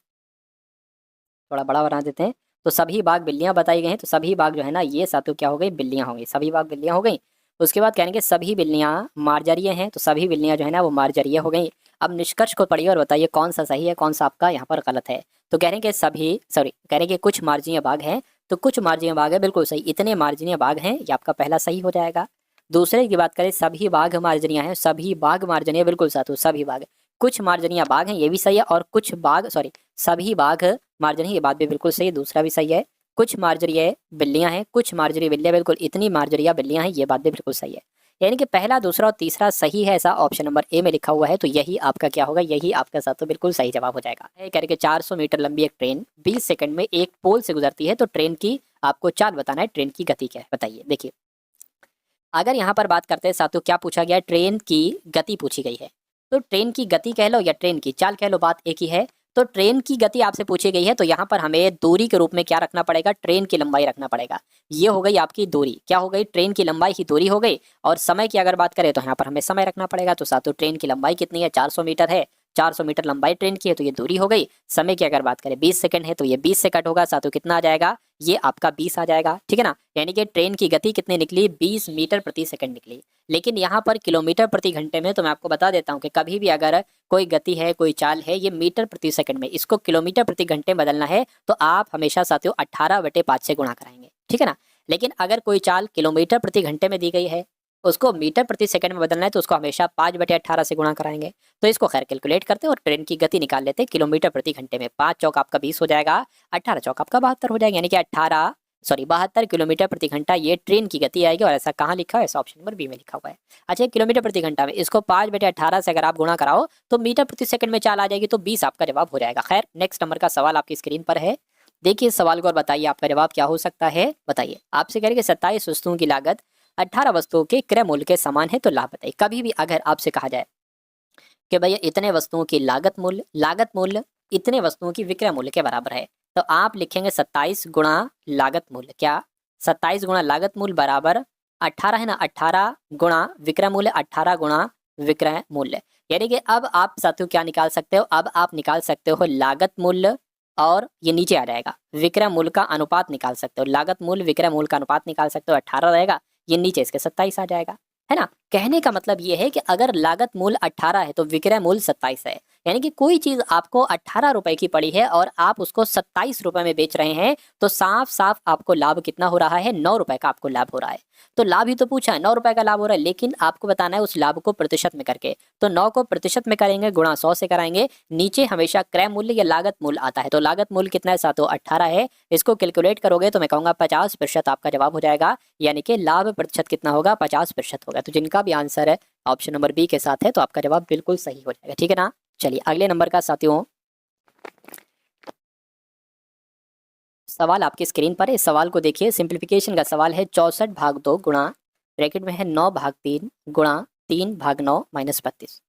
थोड़ा बड़ा बना देते हैं, तो सभी बाघ बिल्लियां बताई गई हैं, तो सभी बाघ जो है ना ये साथियों क्या हो गई, बिल्लियां हो गई, सभी बाघ बिल्लियां हो गई। उसके बाद कहेंगे सभी बिल्लियां मार्जरीय हैं, तो सभी बिल्लियां जो है ना वो मार्जरीय हो गई। अब निष्कर्ष को पढ़िए और बताइए कौन सा सही है कौन सा आपका यहाँ पर गलत है। तो कह रहे हैं कि सभी सॉरी कह रहे हैं कि कुछ मार्जनीय बाघ हैं, तो कुछ मार्जनीय बाघ है, बिल्कुल सही, इतने मार्जनीय बाघ हैं, ये आपका पहला सही हो जाएगा। दूसरे की बात करें सभी बाघ मार्जनीय हैं, सभी बाघ मार्जनीय, बिल्कुल साथियों सभी बाघ। कुछ मार्जनीय बाघ हैं, ये भी सही है, और कुछ बाघ सॉरी सभी बाघ मार्जनी, ये बात भी बिल्कुल सही है, दूसरा भी सही है। कुछ मार्जरीय बिल्लियां हैं, कुछ मार्जरी बिल्लियां, बिल्कुल इतनी मार्जरिया बिल्लियां हैं, ये बात भी बिल्कुल सही है। यानी कि पहला दूसरा और तीसरा सही है, ऐसा ऑप्शन नंबर ए में लिखा हुआ है, तो यही आपका क्या होगा, यही आपका साथ तो बिल्कुल सही जवाब हो जाएगा। करके 400 मीटर लंबी एक ट्रेन 20 सेकंड में एक पोल से गुजरती है, तो ट्रेन की आपको चाल बताना है, ट्रेन की गति क्या है बताइए। देखिए अगर यहाँ पर बात करते हैं साथियों, क्या पूछा गया, ट्रेन की गति पूछी गई है, तो ट्रेन की गति कह लो या ट्रेन की चाल कह लो, बात एक ही है। तो ट्रेन की गति आपसे पूछी गई है, तो यहाँ पर हमें दूरी के रूप में क्या रखना पड़ेगा, ट्रेन की लंबाई रखना पड़ेगा। ये हो गई आपकी दूरी, क्या हो गई, ट्रेन की लंबाई ही दूरी हो गई। और समय की अगर बात करें तो यहाँ पर हमें समय रखना पड़ेगा, तो साथियों ट्रेन की लंबाई कितनी है, 400 मीटर है, 400 मीटर लंबाई ट्रेन की है, तो ये दूरी हो गई। समय की अगर बात करें 20 सेकंड है, तो ये 20 से कट होगा साथियों, कितना आ जाएगा, ये आपका 20 आ जाएगा, ठीक है ना। यानी कि ट्रेन की गति कितनी निकली, 20 मीटर प्रति सेकंड निकली। लेकिन यहाँ पर किलोमीटर प्रति घंटे में, तो मैं आपको बता देता हूँ कि कभी भी अगर कोई गति है कोई चाल है, ये मीटर प्रति सेकंड में, इसको किलोमीटर प्रति घंटे बदलना है, तो आप हमेशा साथियों 18/5 से गुणा कराएंगे, ठीक है ना। लेकिन अगर कोई चाल किलोमीटर प्रति घंटे में दी गई है, उसको मीटर प्रति सेकंड में बदलना है, तो उसको हमेशा 5/18 से गुणा कराएंगे। तो इसको खैर कैलकुलेट करते हैं और ट्रेन की गति निकाल लेते हैं किलोमीटर प्रति घंटे में। 5 चौक आपका 20 हो जाएगा, 18 चौक आपका 72 हो जाएगा, यानी कि 72 किलोमीटर प्रति घंटा ये ट्रेन की गति आएगी। और ऐसा कहाँ लिखा है, ऐसा ऑप्शन नंबर बी में लिखा हुआ है। अच्छा किलोमीटर प्रति घंटा में इसको 5/18 से अगर आप गुणा कराओ तो मीटर प्रति सेकंड में चाल आ जाएगी, तो 20 आपका जवाब हो जाएगा। खैर नेक्स्ट नंबर का सवाल आपकी स्क्रीन पर है, देखिए इस सवाल को और बताइए आपका जवाब क्या हो सकता है बताइए। आपसे कह रहे कि 27 वस्तुओं की लागत 18 वस्तुओं के क्रय मूल्य के समान है, तो लाभ बताइए। कभी भी अगर आपसे कहा जाए कि भैया इतने वस्तुओं की लागत मूल्य इतने वस्तुओं की विक्रय मूल्य के बराबर है, तो आप लिखेंगे 27 गुणा लागत मूल्य, क्या 27 गुणा लागत मूल्य बराबर 18 है ना, 18 गुणा विक्रय मूल्य, 18 गुणा विक्रय मूल्य। यानी कि अब आप साथियों क्या निकाल सकते हो, अब आप निकाल सकते हो लागत मूल्य और ये नीचे आ जाएगा विक्रय मूल्य का अनुपात निकाल सकते हो। लागत मूल्य विक्रय मूल्य का अनुपात निकाल सकते हो, 18 रहेगा, ये नीचे इसके 27 आ जाएगा, है ना। कहने का मतलब ये है कि अगर लागत मूल्य 18 है तो विक्रय मूल्य 27 है। यानी कि कोई चीज आपको 18 रुपए की पड़ी है और आप उसको 27 रुपए में बेच रहे हैं, तो साफ साफ आपको लाभ कितना हो रहा है, 9 रुपए का आपको लाभ हो रहा है। तो लाभ ही तो पूछा है, 9 रुपए का लाभ हो रहा है, लेकिन आपको बताना है उस लाभ को प्रतिशत में करके। तो 9 को प्रतिशत में करेंगे, गुणा 100 से कराएंगे, नीचे हमेशा क्रय मूल्य या लागत मूल्य आता है। तो लागत मूल्य कितना है साथियों, 18 है। इसको कैलकुलेट करोगे तो मैं कहूंगा 50% आपका जवाब हो जाएगा, यानी कि लाभ प्रतिशत कितना होगा, 50% होगा। तो जिनका भी आंसर है ऑप्शन नंबर बी के साथ है, तो आपका जवाब बिल्कुल सही हो जाएगा, ठीक है ना। चलिए अगले नंबर का साथियों सवाल आपकी स्क्रीन पर है। इस सवाल को देखिए, सिंप्लीफिकेशन का सवाल है। 64 भाग 2 गुणा ब्रैकेट में है 9 भाग 3 गुणा 3 भाग 9 माइनस 32।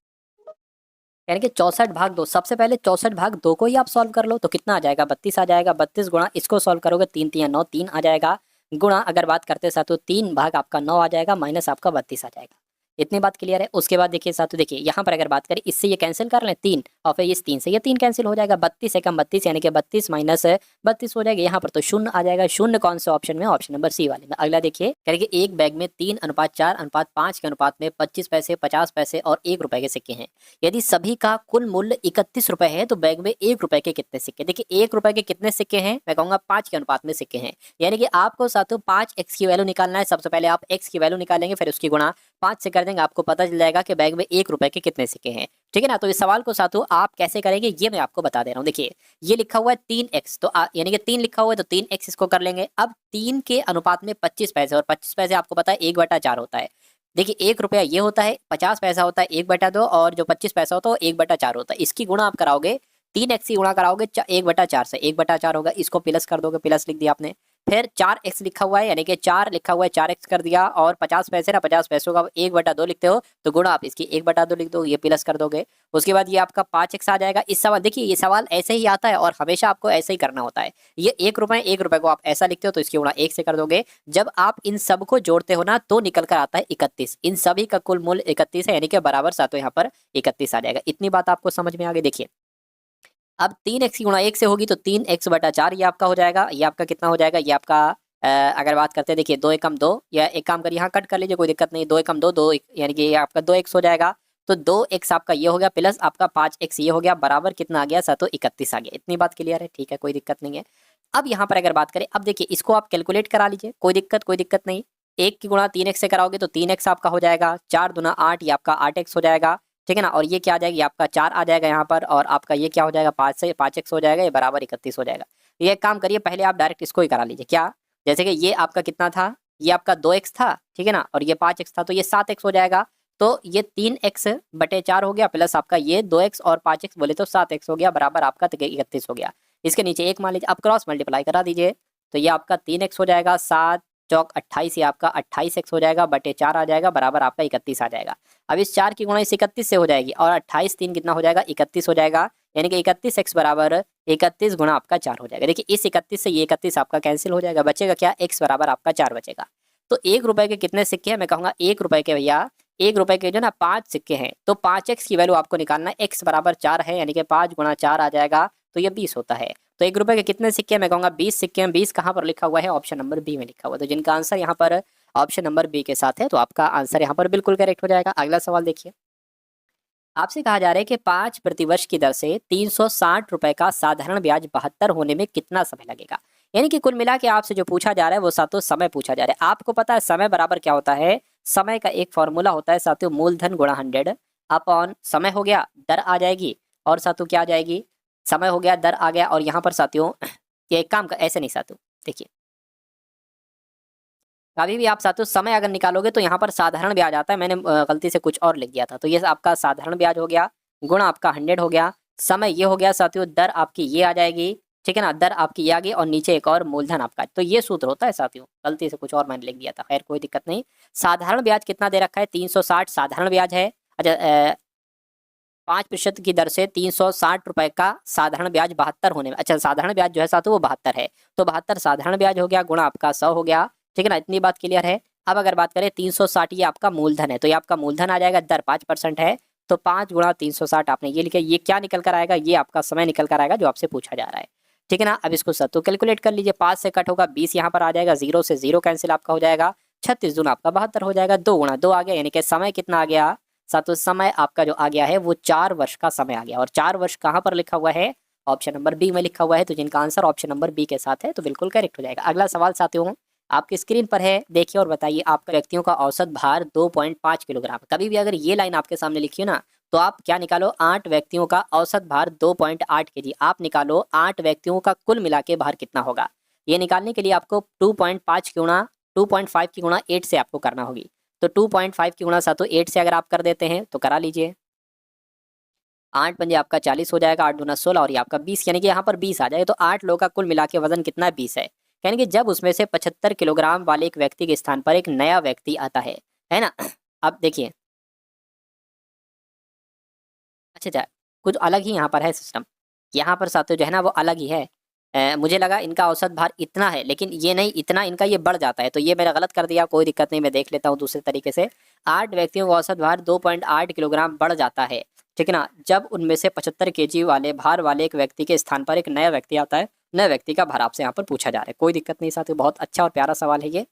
यानी कि 64 भाग 2, सबसे पहले 64 भाग 2 को ही आप सॉल्व कर लो तो कितना आ जाएगा, 32 आ जाएगा। 32 गुणा इसको सॉल्व करोगे 3 3 9, 3 आ जाएगा। गुणा अगर बात करते साथ तो 3 भाग आपका 9 आ जाएगा, माइनस आपका 32 आ जाएगा। इतनी बात क्लियर है। उसके बाद देखिए साथियों, देखिए यहाँ पर अगर बात करें इससे ये कैंसिल कर लें 3, और फिर इस 3 से ये 3 कैंसिल हो जाएगा। 32 एकम 32 यानी कि 32 माइनस 32 हो जाएगा। यहाँ पर तो शून्य आ जाएगा। शून्य कौन से ऑप्शन में, ऑप्शन नंबर सी वाले में। अगला देखिए करेंगे, एक बैग में 3:4:5 के अनुपात में 25 पैसे, 50 पैसे और 1 रुपए के सिक्के हैं। यदि सभी का कुल मूल्य 31 रुपए है तो बैग में 1 रुपए के कितने सिक्के। देखिए 1 रुपए के कितने सिक्के हैं, मैं कहूंगा 5 के अनुपात में सिक्के हैं। यानी कि आपको साथियों 5x की वैल्यू निकालना है। सबसे पहले आप x की वैल्यू निकालेंगे, फिर उसकी गुणा 5 से कर देंगे, आपको पता चल जाएगा कि बैग में 1 रुपए के कितने सिक्के हैं, ठीक है ना। तो इस सवाल को साथियों आप कैसे करेंगे ये मैं आपको बता दे रहा हूँ। देखिए ये लिखा हुआ है 3x, तो यानी कि 3 लिखा हुआ है तो 3x इसको कर लेंगे। अब 3 के अनुपात में 25 पैसे, और 25 पैसे आपको पता है 1/4 होता है। देखिए 1 रुपया ये होता है, 50 पैसा होता है 1/2, और जो 25 पैसा होता है वो 1/4 होता है। इसकी गुणा आप कराओगे 3x की गुणा कराओगे 1/4 से, 1/4 होगा, इसको प्लस कर दोगे, प्लस लिख दिया आपने। फिर 4x लिखा हुआ है, यानी कि 4 लिखा हुआ है 4x कर दिया, और 50 पैसे ना, 50 पैसों का 1/2 लिखते हो तो गुणा आप इसकी 1/2 लिख दो, ये प्लस कर दोगे। उसके बाद ये आपका 5x आ जाएगा। इस सवाल देखिए ये सवाल ऐसे ही आता है और हमेशा आपको ऐसे ही करना होता है। ये 1 रुपए को आप ऐसा लिखते हो तो इसकी गुणा 1 से कर दोगे। जब आप इन सब को जोड़ते हो ना तो निकल कर आता है 31। इन सभी का कुल मूल्य 31 है, यानी कि बराबर सातों यहाँ पर 31 आ जाएगा। इतनी बात आपको समझ में आ गई। देखिए अब 3x की गुणा 1 से होगी तो 3x/4 ये आपका हो जाएगा। ये आपका कितना हो जाएगा, ये आपका अगर बात करते हैं देखिए 2 एकम 2, या एक काम करिए यहाँ कट कर लीजिए, कोई दिक्कत नहीं। 2 एकम 2, 2 यानी कि ये आपका 2x हो जाएगा। तो 2x आपका ये हो गया, प्लस आपका 5x ये हो गया, बराबर कितना आ गया सातों 31 आ गया। इतनी बात क्लियर है, ठीक है, कोई दिक्कत नहीं है। अब यहाँ पर अगर बात करें, अब देखिए इसको आप कैलकुलेट करा लीजिए, कोई दिक्कत नहीं। 1 की गुणा 3x से कराओगे तो 3x आपका हो जाएगा, 4 दूना 8 ये आपका 8x हो जाएगा, ठीक है ना। और ये क्या आ जाएगा, ये आपका 4 आ जाएगा यहाँ पर, और आपका ये क्या हो जाएगा 5 से 5x हो जाएगा, ये बराबर 31 हो जाएगा। ये एक काम करिए, पहले आप डायरेक्ट इसको ही करा लीजिए। क्या, जैसे कि ये आपका कितना था, ये आपका 2x था, ठीक है ना, और ये 5x था, तो ये 7x हो जाएगा। तो ये 3x/4 हो गया, प्लस आपका ये 2x और 5x बोले तो 7x हो गया, बराबर आपका 31 हो गया। इसके नीचे 1 मान लीजिए, अब क्रॉस मल्टीप्लाई करा दीजिए, तो ये आपका 3x हो जाएगा, 7 चौक 28, ये आपका 28x हो जाएगा, बटे 4 आ जाएगा, बराबर आपका 31 आ जाएगा। अब इस 4 की गुणा इस 31 से हो जाएगी, और 28 3 कितना हो जाएगा, 31 हो जाएगा। यानी कि 31x बराबर 31 गुणा आपका 4 हो जाएगा। देखिए इस 31 से ये 31 आपका कैंसिल हो जाएगा, बचेगा क्या, x बराबर आपका 4 बचेगा। तो 1 रुपए के कितने सिक्के हैं, मैं कहूँगा 1 रुपए के भैया 1 रुपए के जो ना 5 सिक्के हैं, तो 5x की वैल्यू आपको निकालना है। x बराबर 4 है, यानी कि 5 गुणा 4 आ जाएगा, तो ये 20 होता है। तो 1 रुपए के कितने सिक्के हैं, मैं कहूँगा 20 सिक्के हैं। 20 कहाँ पर लिखा हुआ है, ऑप्शन नंबर बी में लिखा हुआ है। तो जिनका आंसर यहाँ पर ऑप्शन नंबर बी के साथ है, तो आपका आंसर यहाँ पर बिल्कुल करेक्ट हो जाएगा। अगला सवाल देखिए, आपसे कहा जा रहा है कि 5 प्रतिवर्ष की दर से 360 रुपए का साधारण ब्याज 72 होने में कितना समय लगेगा। यानी कि कुल मिला के आपसे जो पूछा जा रहा है वो साथियों समय पूछा जा रहा है। आपको पता है समय बराबर क्या होता है, समय का एक फॉर्मूला होता है साथियों, मूलधन गुणा 100 अपॉन समय हो गया, दर आ जाएगी, और साथियों क्या आ जाएगी, समय हो गया, दर आ गया, और यहाँ पर साथियों ये एक काम ऐसे नहीं साथियों, देखिए कभी भी आप साथियों समय अगर निकालोगे तो यहाँ पर साधारण ब्याज आता है, मैंने गलती से कुछ और लिख दिया था, तो ये आपका साधारण ब्याज हो गया, गुणा आपका 100 हो गया, समय ये हो गया साथियों, दर आपकी ये आ जाएगी, ठीक है ना, दर आपकी ये आ गई, और नीचे एक और मूलधन आपका। तो ये सूत्र होता है साथियों, गलती से कुछ और मैंने लिख दिया था, खैर कोई दिक्कत नहीं। साधारण ब्याज कितना दे रखा है, 360 साधारण ब्याज है। अच्छा 5% की दर से 360 रुपए का साधारण ब्याज 72 होने में, अच्छा साधारण ब्याज जो है साथियों वो 72 है, तो 72 साधारण ब्याज हो गया, गुणा आपका 100 हो गया, ठीक है ना। इतनी बात क्लियर है। अब अगर बात करें 360 ये आपका मूलधन है, तो ये आपका मूलधन आ जाएगा, दर 5% है, तो 5 गुणा 360 आपने ये लिखा, ये क्या निकल कर आएगा, ये आपका समय निकल कर आएगा जो आपसे पूछा जा रहा है। ठीक है ना। अब इसको सत्तू कैलकुलेट कर लीजिए, 5 से कट होगा 20 यहाँ पर आ जाएगा, 0 से 0 कैंसिल आपका हो जाएगा, 36 दूना आपका 72 हो जाएगा, 2 गुणा 2 आ गया, यानी कि समय कितना आ गया सातों, समय आपका जो आ गया है वो 4 वर्ष का समय आ गया। और 4 वर्ष कहाँ पर लिखा हुआ है, ऑप्शन नंबर बी में लिखा हुआ है, तो जिनका आंसर ऑप्शन नंबर बी के साथ है तो बिल्कुल करेक्ट हो जाएगा। अगला सवाल साथियों आपकी स्क्रीन पर है, देखिए और बताइए, आपका व्यक्तियों का औसत भार 2.5 किलोग्राम। कभी भी अगर ये लाइन आपके सामने लिखी हो ना, तो आप क्या निकालो, 8 व्यक्तियों का औसत भार 2.8 केजी। आप निकालो 8 व्यक्तियों का कुल मिला के भार कितना होगा। ये निकालने के लिए आपको 2.5 की गुणा 2.5 की गुणा 8 से आपको करना होगी। तो 2.5 की गुणा सातों 8 से अगर आप कर देते हैं तो करा लीजिए, 8 पंजे आपका 40 हो जाएगा, 8 दूना 16 और ये आपका 20, यानी कि यहाँ पर 20 आ जाएगा। तो 8 लोगों का कुल मिला के वजन कितना है, 20 है। यानी कि जब उसमें से 75 किलोग्राम वाले एक व्यक्ति के स्थान पर एक नया व्यक्ति आता है ना। अब देखिए, अच्छा कुछ अलग ही यहाँ पर है सिस्टम, यहाँ पर साथियों जो है ना वो अलग ही है। मुझे लगा इनका औसत भार इतना है, लेकिन ये नहीं, इतना इनका ये बढ़ जाता है, तो ये मेरा गलत कर दिया, कोई दिक्कत नहीं, मैं देख लेता हूँ दूसरे तरीके से। 8 व्यक्तियों का औसत भार 2.8 किलोग्राम बढ़ जाता है, ठीक है ना, जब उनमें से 75 केजी वाले भार वाले एक व्यक्ति के स्थान पर एक नया व्यक्ति आता है। नए व्यक्ति का भार आपसे यहाँ पर पूछा जा रहा है, कोई दिक्कत नहीं साथियों, बहुत अच्छा और प्यारा सवाल है ये।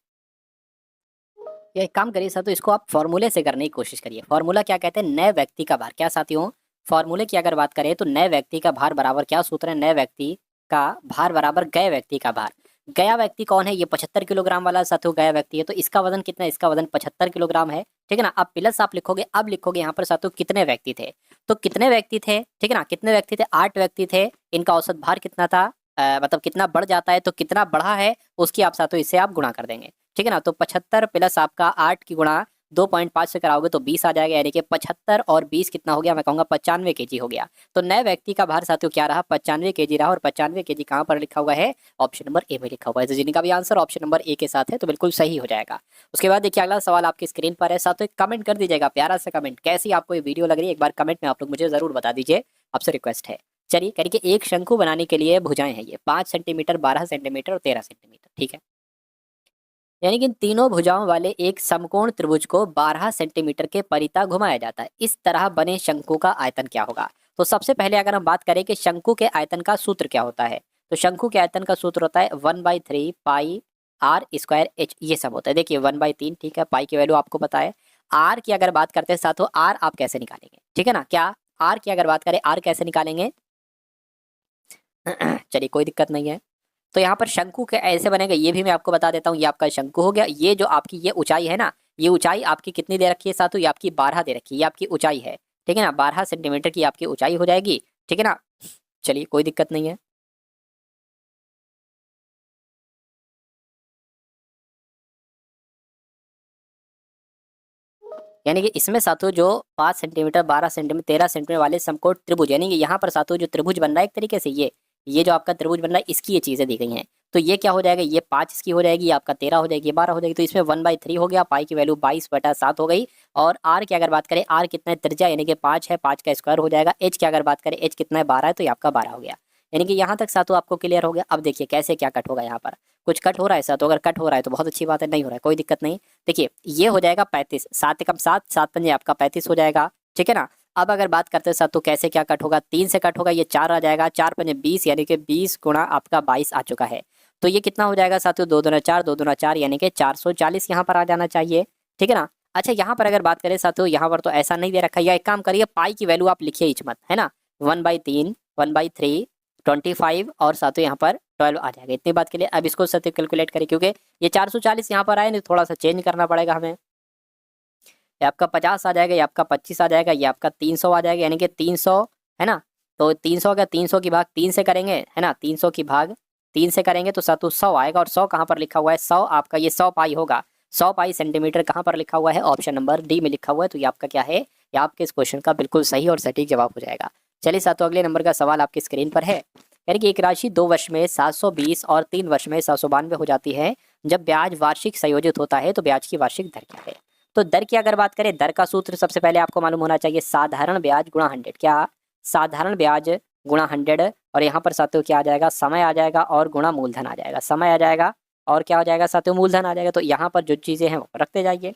एक काम करिए साथियों, इसको आप फॉर्मूले से करने की कोशिश करिए। फॉर्मूला क्या कहते हैं, नए व्यक्ति का भार। क्या साथियों, फॉर्मूले की अगर बात करें तो नए व्यक्ति का भार बराबर क्या सूत्र है, नए व्यक्ति का भार बराबर गए व्यक्ति का भार। गया व्यक्ति कौन है, ये 75 किलोग्राम वाला साथियों गया व्यक्ति है, तो इसका वजन कितना है, इसका वजन 75 किलोग्राम है, ठीक है ना। अब प्लस आप लिखोगे, अब लिखोगे यहाँ पर साथियों कितने व्यक्ति थे, तो कितने व्यक्ति थे, ठीक है ना, कितने व्यक्ति थे, 8 व्यक्ति थे, इनका औसत भार कितना था, मतलब कितना बढ़ जाता है, तो कितना बढ़ा है उसकी आप साथियों इससे आप गुणा कर देंगे, ठीक है ना। तो 75 प्लस आपका 8 की गुणा 2.5 से कराओगे तो 20 आ जाएगा, यानी कि 75 और 20 कितना हो गया, मैं कहूँगा 95 केजी हो गया। तो नए व्यक्ति का भार साथियों क्या रहा, 95 केजी रहा, और 95 केजी कहाँ पर लिखा हुआ है, ऑप्शन नंबर ए में लिखा हुआ है। तो जिनका भी आंसर ऑप्शन नंबर ए के साथ है तो बिल्कुल सही हो जाएगा। उसके बाद देखिए अगला सवाल आपकी स्क्रीन पर है साथियों, कमेंट कर दीजिएगा, प्यारा सा कमेंट, कैसी आपको ये वीडियो लग रही है एक बार कमेंट में आप लोग मुझे जरूर बता दीजिए, आपसे रिक्वेस्ट है। चलिए करिए कि एक शंकु बनाने के लिए भुजाएं हैं ये 5 सेंटीमीटर, 12 सेंटीमीटर और 13 सेंटीमीटर, ठीक है। यानी कि इन तीनों भुजाओं वाले एक समकोण त्रिभुज को 12 सेंटीमीटर के परितः घुमाया जाता है। इस तरह बने शंकु का आयतन क्या होगा। तो सबसे पहले अगर हम बात करें कि शंकु के आयतन का सूत्र क्या होता है, तो शंकु के आयतन का सूत्र होता है 1/3 पाई आर स्क्वायर एच, ये सब होता है। देखिए 1/3, ठीक है, पाई की वैल्यू आपको पता है। आर की अगर बात करते हैं साथों, आर आप कैसे निकालेंगे, ठीक है ना, क्या आर की अगर बात करें, आर कैसे निकालेंगे चलिए कोई दिक्कत नहीं है। तो यहाँ पर शंकु के ऐसे बनेगा, ये भी मैं आपको बता देता हूँ, ये आपका शंकु हो गया। ये जो आपकी ये ऊंचाई है ना, ये ऊंचाई आपकी कितनी दे रखी है साथों, ये आपकी 12 दे रखी है, ये आपकी ऊंचाई है, ठीक है ना, 12 सेंटीमीटर की आपकी ऊंचाई हो जाएगी, ठीक है ना। चलिए कोई दिक्कत नहीं है। यानी कि इसमें साथों जो 5 सेंटीमीटर, 12 सेंटीमीटर, 13 सेंटीमीटर वाले समकोण त्रिभुज, यानी कि यहाँ पर साथों जो त्रिभुज बन रहा है एक तरीके से, ये जो आपका त्रिभुज बन रहा है इसकी ये चीजें दी गई हैं। तो ये क्या हो जाएगा, ये 5 इसकी हो जाएगी, ये आपका 13 हो जाएगी, ये 12 हो जाएगी। तो इसमें 1/3 हो गया, पाई की वैल्यू 22/7 हो गई। और आर की अगर बात करें, आर कितना है, त्रिज्या यानी कि 5 है, 5 का स्क्वायर हो जाएगा। एच की अगर बात करें, एच कितना है, 12 है, तो ये आपका 12 हो गया। यानी कि यहाँ तक साथों आपको क्लियर हो गया। अब देखिए कैसे क्या कट होगा, यहाँ पर कुछ कट हो रहा है साथों, अगर कट हो रहा है तो बहुत अच्छी बात है, नहीं हो रहा है कोई दिक्कत नहीं। देखिए ये हो जाएगा 35, 7 एकम 7, 7 पंजे आपका 35 हो जाएगा, ठीक है ना। अब अगर बात करते हैं साथ तो कैसे क्या कट होगा, 3 से कट होगा, ये 4 आ जाएगा, 4 पंजे 20, यानी कि 20 गुणा आपका 22 आ चुका है। तो ये कितना हो जाएगा साथियों, 2 दूना 4, 2 दूना 4, यानी कि 440 यहाँ पर आ जाना चाहिए, ठीक है ना। अच्छा यहाँ पर अगर बात करें साथियों, यहाँ पर तो ऐसा नहीं दे रखा है, या एक काम करिए पाई की वैल्यू आप लिखिए इच मत, है ना, 1/3, 1/3, 25 और साथियों यहाँ पर 12 आ जाएगा। इतनी बात के लिए अब इसको साथियों कैलकुलेट करें, क्योंकि ये 440 यहाँ पर आए नहीं, थोड़ा सा चेंज करना पड़ेगा हमें। ये आपका 50 आ जाएगा, ये आपका 25 आ जाएगा, ये आपका 300 आ जाएगा, यानी कि 300, है ना। तो 300 का 300 की भाग 3 से करेंगे, है ना, 300 की भाग 3 से करेंगे तो सातों 100 आएगा। और 100 कहाँ पर लिखा हुआ है, 100 आपका ये 100 पाई होगा, 100 पाई सेंटीमीटर कहाँ पर लिखा हुआ है, ऑप्शन नंबर डी में लिखा हुआ है। तो ये आपका क्या है, ये आपके इस क्वेश्चन का बिल्कुल सही और सटीक जवाब हो जाएगा। चलिए सातों अगले नंबर का सवाल आपकी स्क्रीन पर है। यानी कि एक राशि 2 वर्ष में 720 और 3 वर्ष में 792 हो जाती है। जब ब्याज वार्षिक संयोजित होता है तो ब्याज की वार्षिक दर क्या है। तो दर की अगर बात करें, दर का सूत्र सबसे पहले आपको मालूम होना चाहिए, साधारण ब्याज गुणा 100, क्या साधारण ब्याज गुणा 100। और यहाँ पर साथियों क्या आ जाएगा, समय आ जाएगा और गुणा मूलधन आ जाएगा, समय आ जाएगा और क्या हो जाएगा साथियों, मूलधन आ जाएगा। तो यहाँ पर जो चीज़ें हैं वो रखते जाइए।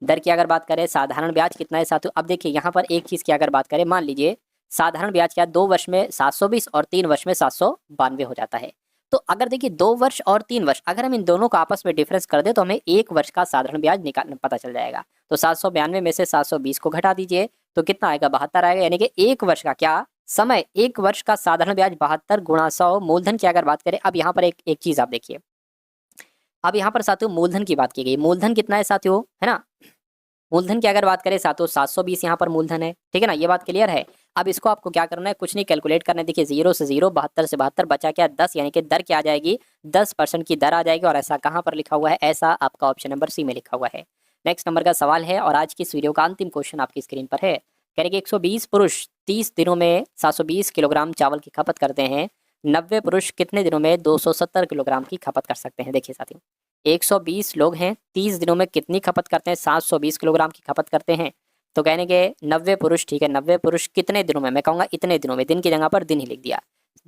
दर की अगर बात करें, साधारण ब्याज कितना है साथियों, अब देखिए यहाँ पर एक चीज़ की अगर बात करें, मान लीजिए साधारण ब्याज क्या 2 वर्ष में 720 और 3 वर्ष में 792 हो जाता है। तो अगर देखिए 2 वर्ष और 3 वर्ष अगर हम इन दोनों को आपस में डिफरेंस कर दे तो हमें 1 वर्ष का साधारण ब्याज निकालना पता चल जाएगा। तो 792 में से 720 को घटा दीजिए तो कितना आएगा, 72 आएगा। यानी कि 1 वर्ष का क्या समय, 1 वर्ष का साधारण ब्याज 72 गुणा 100। मूलधन की अगर बात करें, अब यहाँ पर एक चीज़ आप देखिए, अब यहाँ पर साथियों मूलधन की बात की गई। मूलधन कितना है साथियों, है ना। मूलधन की अगर बात करें साथियों 720 यहाँ पर मूलधन है, ठीक है ना, ये बात क्लियर है। अब इसको आपको क्या करना है, कुछ नहीं कैलकुलेट करना है। देखिए 0 से 0, 72 से 72, बचा क्या 10, यानी कि दर क्या आ जाएगी, 10% की दर आ जाएगी। और ऐसा कहाँ पर लिखा हुआ है, ऐसा आपका ऑप्शन नंबर सी में लिखा हुआ है। नेक्स्ट नंबर का सवाल है और आज की इस वीडियो का अंतिम क्वेश्चन आपकी स्क्रीन पर है। कह रहे कि 120 पुरुष 30 दिनों में 720 किलोग्राम चावल की खपत करते हैं, 90 पुरुष कितने दिनों में 270 किलोग्राम की खपत कर सकते हैं। देखिए साथियों 120 लोग हैं, 30 दिनों में कितनी खपत करते हैं, 720 किलोग्राम की खपत करते हैं। तो कहने के 90 पुरुष, ठीक है, 90 पुरुष कितने दिनों में, मैं कहूँगा इतने दिनों में, दिन की जगह पर दिन ही लिख दिया।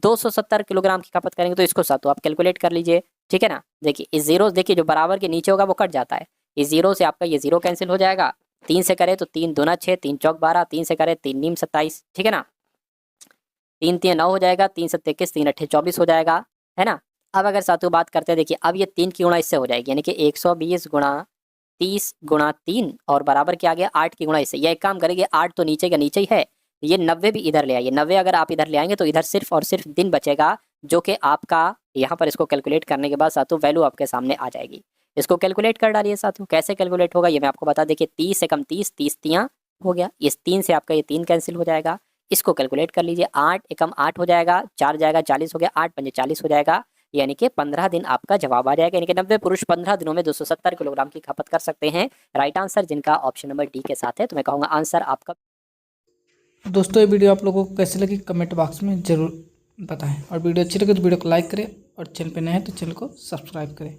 270 किलोग्राम की खपत करेंगे तो इसको साथ आप कैलकुलेट कर लीजिए, ठीक है ना। देखिए इस जीरो, देखिए जो बराबर के नीचे होगा वो कट जाता है, इस जीरो से आपका ये जीरो कैंसिल हो जाएगा। 3 से करे तो 3 दूना 6, 3 चौक 12, 3 से करे 3 नीम 27, ठीक है ना। 3 3 9 हो जाएगा, 3 7 21, 3 8 24 हो जाएगा, है ना। अब अगर साथियों बात करते हैं, देखिए अब ये 3 की गुणा इससे हो जाएगी, यानी कि 120 गुणा 30 गुणा 3 और बराबर क्या आ गया 8 की गुणा इससे। ये एक काम करेंगे, 8 तो नीचे का नीचे ही है, ये 90 भी इधर ले आइए। 90 अगर आप इधर ले आएंगे तो इधर सिर्फ और सिर्फ दिन बचेगा, जो कि आपका यहाँ पर इसको कैलकुलेट करने के बाद साथियों वैल्यू आपके सामने आ जाएगी। इसको कैलकुलेट कर डालिए साथियों, कैसे कैलकुलेट होगा ये मैं आपको बता। देखिए 30 से कम 30, 30 तियाँ हो गया, इस 3 से आपका ये 3 कैंसिल हो जाएगा। इसको कैलकुलेट कर लीजिए, 8 एकम 8 हो जाएगा, 4 जाएगा 40 हो गया, 8 पंजे 40 हो जाएगा, यानी कि 15 दिन आपका जवाब आ जाएगा। यानी कि 90 पुरुष 15 दिनों में 270 किलोग्राम की खपत कर सकते हैं। राइट आंसर जिनका ऑप्शन नंबर डी के साथ है, तो मैं कहूँगा आंसर आपका। दोस्तों ये वीडियो आप लोगों को कैसी लगी कमेंट बॉक्स में ज़रूर बताएं, और वीडियो अच्छी लगे तो वीडियो को लाइक करें, और चैनल पे नए हैं तो चैनल को सब्सक्राइब करें।